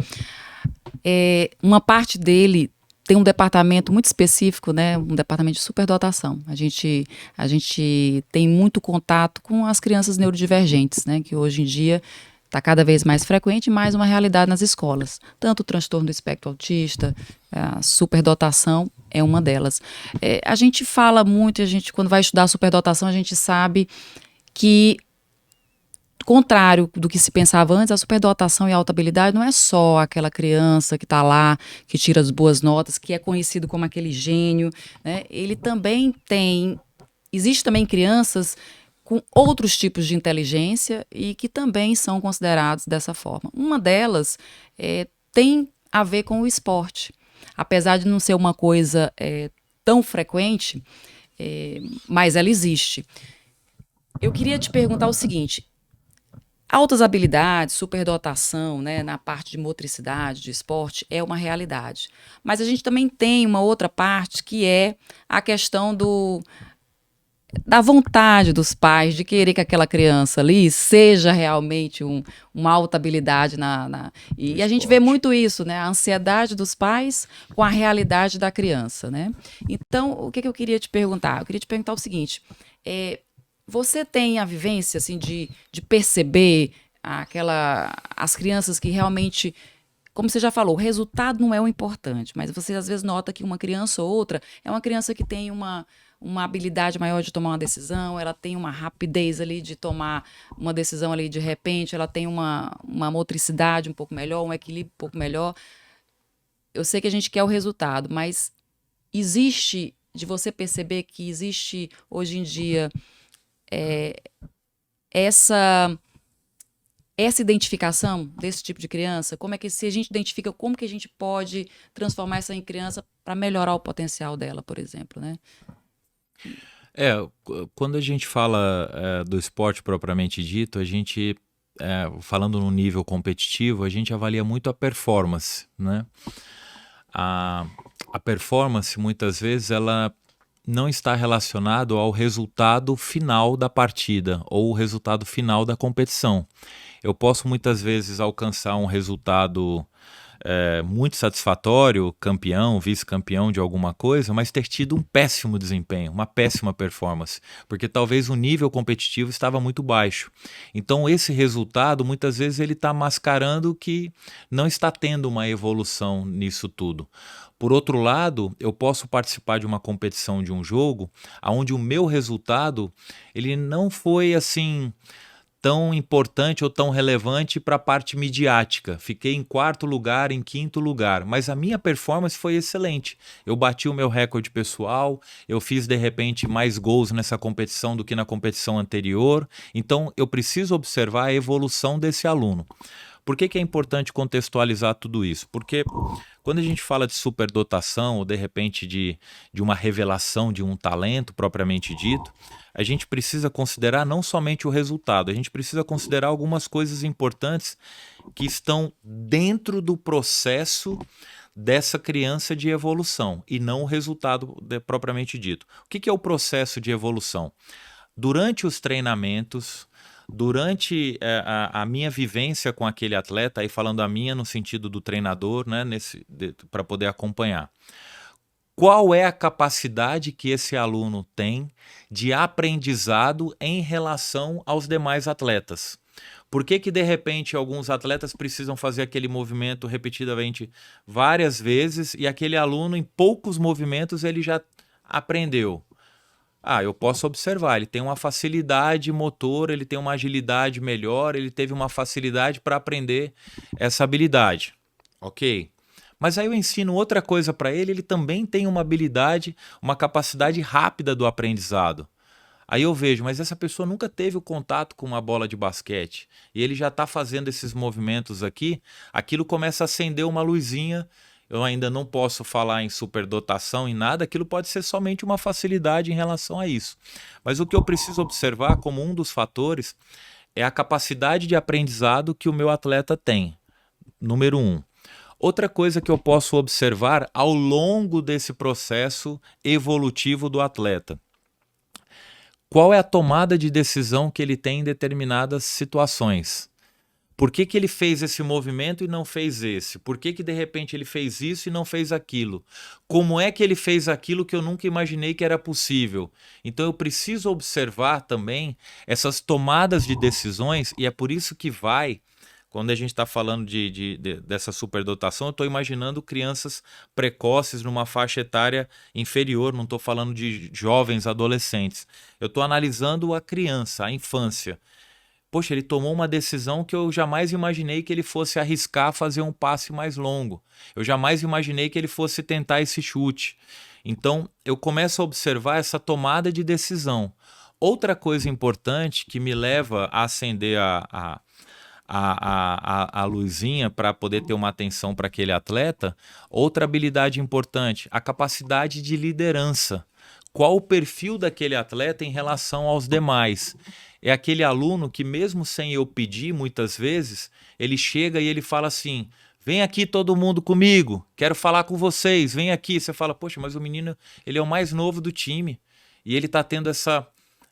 B: uma parte dele tem um departamento muito específico, né? Um departamento de superdotação. A gente tem muito contato com as crianças neurodivergentes, né? Que hoje em dia está cada vez mais frequente e mais uma realidade nas escolas. Tanto o transtorno do espectro autista, a superdotação é uma delas. A gente fala muito, quando vai estudar superdotação, a gente sabe que, contrário do que se pensava antes, a superdotação e a alta habilidade não é só aquela criança que está lá, que tira as boas notas, que é conhecido como aquele gênio, né? Ele também existe também crianças com outros tipos de inteligência e que também são considerados dessa forma. Uma delas tem a ver com o esporte. Apesar de não ser uma coisa tão frequente, mas ela existe. Eu queria te perguntar o seguinte: altas habilidades, superdotação, né, na parte de motricidade, de esporte, é uma realidade. Mas a gente também tem uma outra parte que é a questão da vontade dos pais de querer que aquela criança ali seja realmente uma alta habilidade e a gente vê muito isso, né? A ansiedade dos pais com a realidade da criança, né? Então, o que eu queria te perguntar? Eu queria te perguntar o seguinte: você tem a vivência assim de perceber as crianças que realmente, como você já falou, o resultado não é o importante, mas você às vezes nota que uma criança ou outra é uma criança que tem uma habilidade maior de tomar uma decisão, ela tem uma rapidez ali de tomar uma decisão ali de repente, ela tem uma motricidade um pouco melhor, um equilíbrio um pouco melhor. Eu sei que a gente quer o resultado, mas existe, de você perceber que existe hoje em dia essa identificação desse tipo de criança, como é que, se a gente identifica, como que a gente pode transformar essa em criança para melhorar o potencial dela, por exemplo, né?
C: Quando a gente fala do esporte propriamente dito, a gente, falando no nível competitivo, a gente avalia muito a performance, né? A performance, muitas vezes, ela não está relacionado ao resultado final da partida ou o resultado final da competição. Eu posso muitas vezes alcançar um resultado muito satisfatório, campeão, vice-campeão de alguma coisa, mas ter tido um péssimo desempenho, uma péssima performance, porque talvez o nível competitivo estava muito baixo. Então esse resultado, muitas vezes, ele está mascarando que não está tendo uma evolução nisso tudo. Por outro lado, eu posso participar de uma competição, de um jogo, onde o meu resultado ele não foi assim tão importante ou tão relevante para a parte midiática. Fiquei em 4º lugar, em 5º lugar, mas a minha performance foi excelente. Eu bati o meu recorde pessoal, eu fiz de repente mais gols nessa competição do que na competição anterior, então eu preciso observar a evolução desse aluno. Por que é importante contextualizar tudo isso? Porque quando a gente fala de superdotação ou de repente de uma revelação de um talento propriamente dito, a gente precisa considerar não somente o resultado, a gente precisa considerar algumas coisas importantes que estão dentro do processo dessa criança de evolução e não o resultado propriamente dito. O que é o processo de evolução? Durante os treinamentos, durante a minha vivência com aquele atleta, aí falando a minha no sentido do treinador, né, para poder acompanhar. Qual é a capacidade que esse aluno tem de aprendizado em relação aos demais atletas? Por que de repente alguns atletas precisam fazer aquele movimento repetidamente várias vezes e aquele aluno em poucos movimentos ele já aprendeu? Eu posso observar, ele tem uma facilidade motor, ele tem uma agilidade melhor, ele teve uma facilidade para aprender essa habilidade. Ok. Mas aí eu ensino outra coisa para ele, ele também tem uma habilidade, uma capacidade rápida do aprendizado. Aí eu vejo, mas essa pessoa nunca teve o contato com uma bola de basquete e ele já está fazendo esses movimentos aqui, aquilo começa a acender uma luzinha. Eu ainda não posso falar em superdotação, em nada, aquilo pode ser somente uma facilidade em relação a isso. Mas o que eu preciso observar como um dos fatores é a capacidade de aprendizado que o meu atleta tem, número 1. Outra coisa que eu posso observar ao longo desse processo evolutivo do atleta. Qual é a tomada de decisão que ele tem em determinadas situações? Por que ele fez esse movimento e não fez esse? Por que de repente ele fez isso e não fez aquilo? Como é que ele fez aquilo que eu nunca imaginei que era possível? Então eu preciso observar também essas tomadas de decisões e é por isso que quando a gente está falando dessa superdotação, eu estou imaginando crianças precoces numa faixa etária inferior, não estou falando de jovens, adolescentes. Eu estou analisando a criança, a infância. Poxa, ele tomou uma decisão que eu jamais imaginei que ele fosse arriscar fazer um passe mais longo. Eu jamais imaginei que ele fosse tentar esse chute. Então, eu começo a observar essa tomada de decisão. Outra coisa importante que me leva a acender a luzinha para poder ter uma atenção para aquele atleta, outra habilidade importante, a capacidade de liderança. Qual o perfil daquele atleta em relação aos demais? É aquele aluno que mesmo sem eu pedir muitas vezes, ele chega e ele fala assim, vem aqui todo mundo comigo, quero falar com vocês, vem aqui. Você fala, poxa, mas o menino ele é o mais novo do time e ele está tendo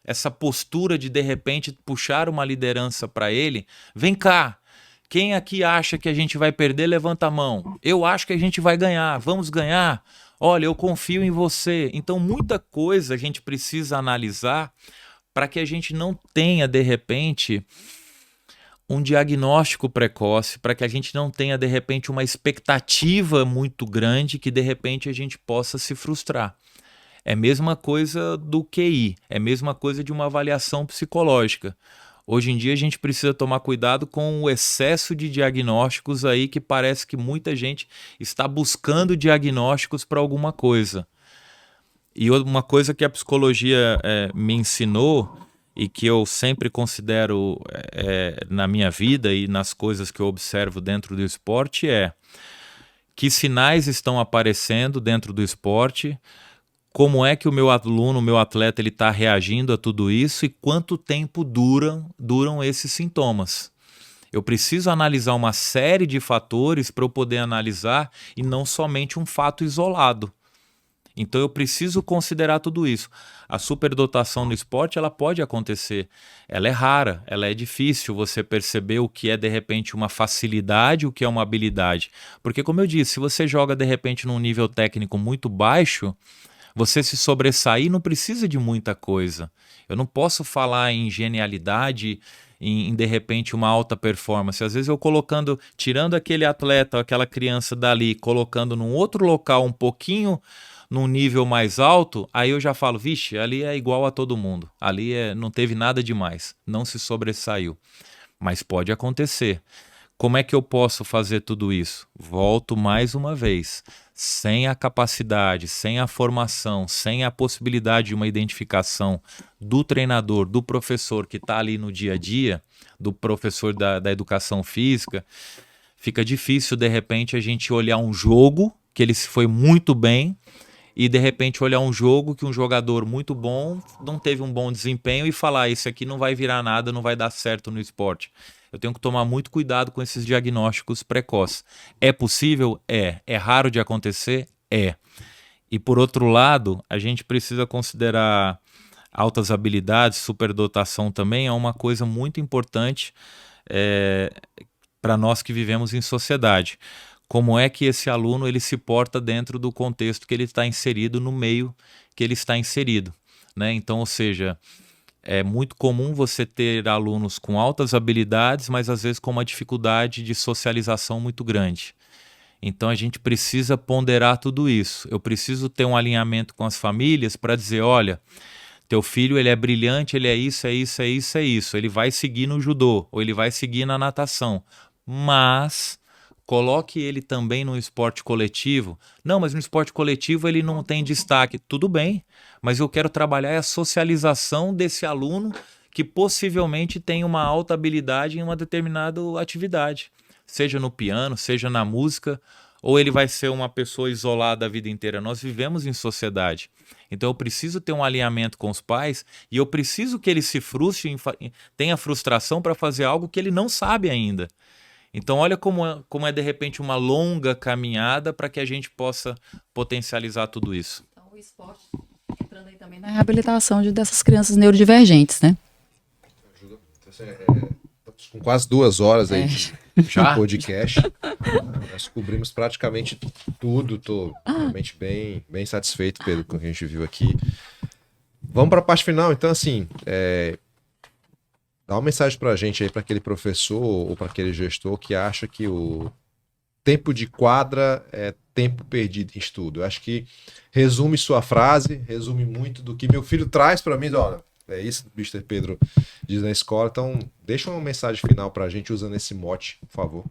C: essa postura de repente puxar uma liderança para ele. Vem cá, quem aqui acha que a gente vai perder, levanta a mão. Eu acho que a gente vai ganhar, vamos ganhar. Olha, eu confio em você. Então muita coisa a gente precisa analisar para que a gente não tenha de repente um diagnóstico precoce, para que a gente não tenha de repente uma expectativa muito grande que de repente a gente possa se frustrar. É a mesma coisa do QI, é a mesma coisa de uma avaliação psicológica. Hoje em dia a gente precisa tomar cuidado com o excesso de diagnósticos aí, que parece que muita gente está buscando diagnósticos para alguma coisa. E uma coisa que a psicologia me ensinou e que eu sempre considero na minha vida e nas coisas que eu observo dentro do esporte é que sinais estão aparecendo dentro do esporte, como é que o meu aluno, o meu atleta, ele está reagindo a tudo isso e quanto tempo duram esses sintomas. Eu preciso analisar uma série de fatores para eu poder analisar e não somente um fato isolado. Então eu preciso considerar tudo isso. A superdotação no esporte, ela pode acontecer. Ela é rara, ela é difícil você perceber o que é de repente uma facilidade, o que é uma habilidade. Porque como eu disse, se você joga de repente num nível técnico muito baixo, você se sobressair não precisa de muita coisa. Eu não posso falar em genialidade, em de repente uma alta performance. Às vezes eu tirando aquele atleta, aquela criança dali, colocando num outro local um pouquinho num nível mais alto, aí eu já falo, vixe, ali é igual a todo mundo. Ali não teve nada demais, não se sobressaiu. Mas pode acontecer. Como é que eu posso fazer tudo isso? Volto mais uma vez. Sem a capacidade, sem a formação, sem a possibilidade de uma identificação do treinador, do professor que está ali no dia a dia, do professor da educação física, fica difícil de repente a gente olhar um jogo que ele foi muito bem e de repente olhar um jogo que um jogador muito bom não teve um bom desempenho e falar, isso aqui não vai virar nada, não vai dar certo no esporte. Eu tenho que tomar muito cuidado com esses diagnósticos precoces. É possível? É. É raro de acontecer? É. E por outro lado, a gente precisa considerar altas habilidades, superdotação também é uma coisa muito importante para nós que vivemos em sociedade. Como é que esse aluno ele se porta dentro do contexto que ele está inserido, no meio que ele está inserido, né? Então, ou seja, é muito comum você ter alunos com altas habilidades, mas às vezes com uma dificuldade de socialização muito grande. Então a gente precisa ponderar tudo isso. Eu preciso ter um alinhamento com as famílias para dizer, olha, teu filho ele é brilhante, ele é isso, é isso, é isso, é isso. Ele vai seguir no judô, ou ele vai seguir na natação. Mas coloque ele também no esporte coletivo. Não, mas no esporte coletivo ele não tem destaque. Tudo bem, mas eu quero trabalhar a socialização desse aluno que possivelmente tem uma alta habilidade em uma determinada atividade. Seja no piano, seja na música, ou ele vai ser uma pessoa isolada a vida inteira. Nós vivemos em sociedade. Então eu preciso ter um alinhamento com os pais e eu preciso que ele se frustre, tenha frustração para fazer algo que ele não sabe ainda. Então olha como é de repente uma longa caminhada para que a gente possa potencializar tudo isso.
B: Então o esporte entrando aí também na reabilitação dessas crianças neurodivergentes, né?
A: Ajuda. Estamos com quase 2 horas aí de podcast. Nós cobrimos praticamente tudo. Estou realmente bem satisfeito, Pedro, com o que a gente viu aqui. Vamos para a parte final, então, assim, dá uma mensagem para a gente aí, para aquele professor ou para aquele gestor que acha que o tempo de quadra é tempo perdido em estudo. Eu acho que resume sua frase, resume muito do que meu filho traz para mim. Olha, é isso que o Mr. Pedro diz na escola. Então, deixa uma mensagem final para a gente usando esse mote, por favor.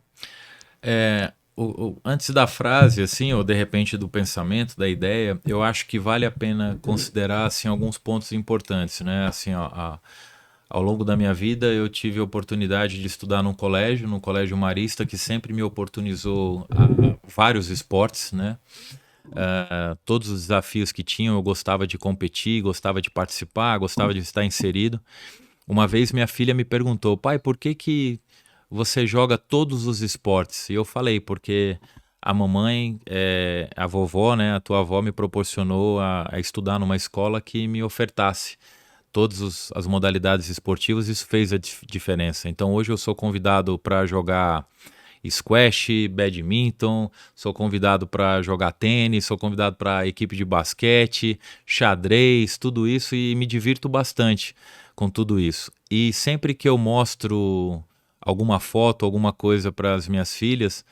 C: Antes da frase, assim, ou de repente do pensamento, da ideia, eu acho que vale a pena considerar assim, alguns pontos importantes, né? Assim, ao longo da minha vida, eu tive a oportunidade de estudar no colégio marista, que sempre me oportunizou vários esportes, né? Todos os desafios que tinham, eu gostava de competir, gostava de participar, gostava de estar inserido. Uma vez minha filha me perguntou, pai, por que você joga todos os esportes? E eu falei, porque a mamãe, a vovó, né, a tua avó me proporcionou a estudar numa escola que me ofertasse todas as modalidades esportivas, isso fez a diferença. Então hoje eu sou convidado para jogar squash, badminton, sou convidado para jogar tênis, sou convidado para equipe de basquete, xadrez, tudo isso, e me divirto bastante com tudo isso. E sempre que eu mostro alguma foto, alguma coisa para as minhas filhas,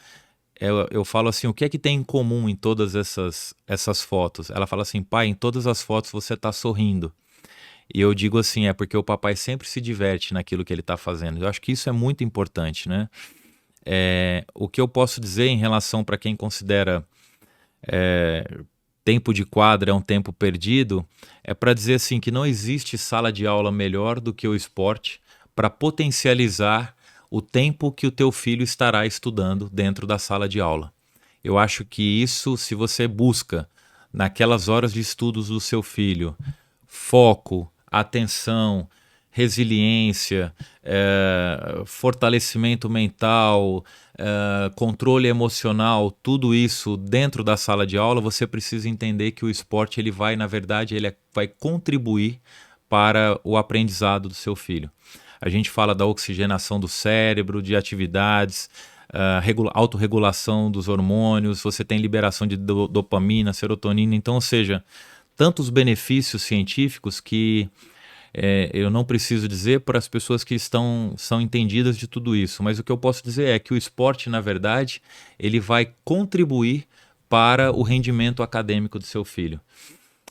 C: eu falo assim, o que é que tem em comum em todas essas fotos? Ela fala assim, pai, em todas as fotos você está sorrindo. E eu digo assim, é porque o papai sempre se diverte naquilo que ele está fazendo. Eu acho que isso é muito importante, né? O que eu posso dizer em relação para quem considera tempo de quadra é um tempo perdido, é para dizer assim que não existe sala de aula melhor do que o esporte para potencializar o tempo que o teu filho estará estudando dentro da sala de aula. Eu acho que isso, se você busca naquelas horas de estudos do seu filho, foco, atenção, resiliência, fortalecimento mental, controle emocional, tudo isso dentro da sala de aula, você precisa entender que o esporte ele vai, na verdade, vai contribuir para o aprendizado do seu filho. A gente fala da oxigenação do cérebro, de atividades, autorregulação dos hormônios, você tem liberação de dopamina, serotonina, então, ou seja, tantos benefícios científicos que eu não preciso dizer para as pessoas que são entendidas de tudo isso, mas o que eu posso dizer é que o esporte, na verdade, ele vai contribuir para o rendimento acadêmico do seu filho.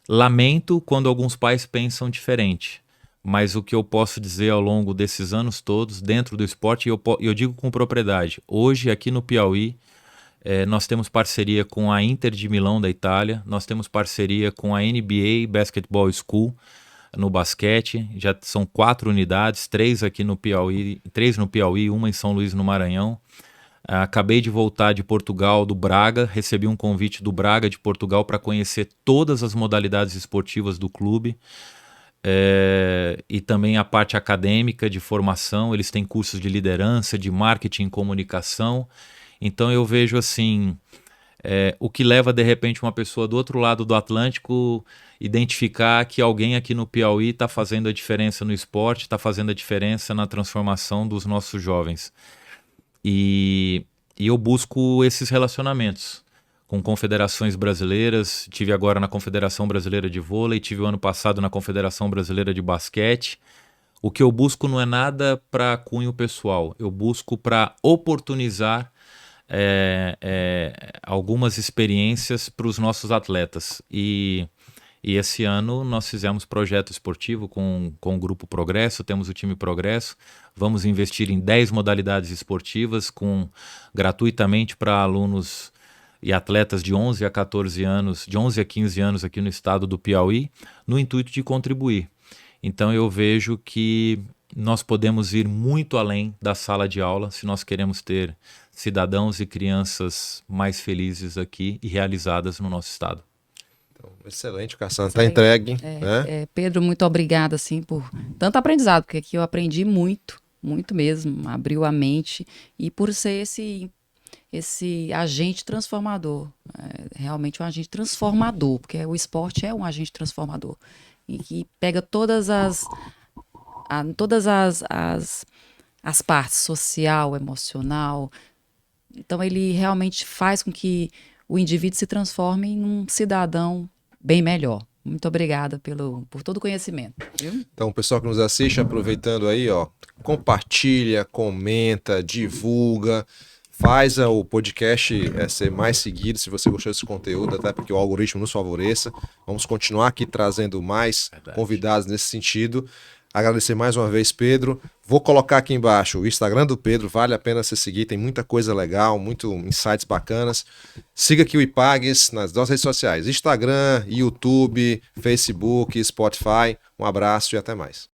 C: Lamento quando alguns pais pensam diferente, mas o que eu posso dizer ao longo desses anos todos, dentro do esporte, eu digo com propriedade, hoje aqui no Piauí, nós temos parceria com a Inter de Milão da Itália, nós temos parceria com a NBA Basketball School no basquete, já são 4 unidades, 3 aqui no Piauí, 3 no Piauí, uma em São Luís no Maranhão. Acabei de voltar de Portugal, do Braga, recebi um convite do Braga de Portugal para conhecer todas as modalidades esportivas do clube. E também a parte acadêmica de formação, eles têm cursos de liderança, de marketing e comunicação. Então eu vejo assim, o que leva de repente uma pessoa do outro lado do Atlântico identificar que alguém aqui no Piauí está fazendo a diferença no esporte, está fazendo a diferença na transformação dos nossos jovens. E eu busco esses relacionamentos com confederações brasileiras, tive agora na Confederação Brasileira de Vôlei, tive o ano passado na Confederação Brasileira de Basquete. O que eu busco não é nada para cunho pessoal, eu busco para oportunizar algumas experiências para os nossos atletas. E esse ano nós fizemos projeto esportivo com o Grupo Progresso, temos o time Progresso, vamos investir em 10 modalidades esportivas gratuitamente para alunos e atletas de 11 a 14 anos, de 11 a 15 anos aqui no estado do Piauí, no intuito de contribuir. Então eu vejo que nós podemos ir muito além da sala de aula se nós queremos ter cidadãos e crianças mais felizes aqui e realizadas no nosso estado.
A: Então, excelente, Cassandra, está entregue. Né?
B: Pedro, muito obrigada assim, por tanto aprendizado, porque aqui eu aprendi muito, muito mesmo, abriu a mente, e por ser esse agente transformador, realmente um agente transformador, porque o esporte é um agente transformador, e que pega todas as partes, social, emocional. Então ele realmente faz com que o indivíduo se transforme em um cidadão bem melhor. Muito obrigada por todo o conhecimento. Viu?
A: Então, o pessoal que nos assiste, aproveitando aí, compartilha, comenta, divulga, faz o podcast ser mais seguido, se você gostou desse conteúdo, até porque o algoritmo nos favoreça. Vamos continuar aqui trazendo mais convidados nesse sentido. Agradecer mais uma vez, Pedro. Vou colocar aqui embaixo o Instagram do Pedro, vale a pena você seguir, tem muita coisa legal, muito insights bacanas. Siga aqui o IPAGS nas nossas redes sociais, Instagram, YouTube, Facebook, Spotify. Um abraço e até mais.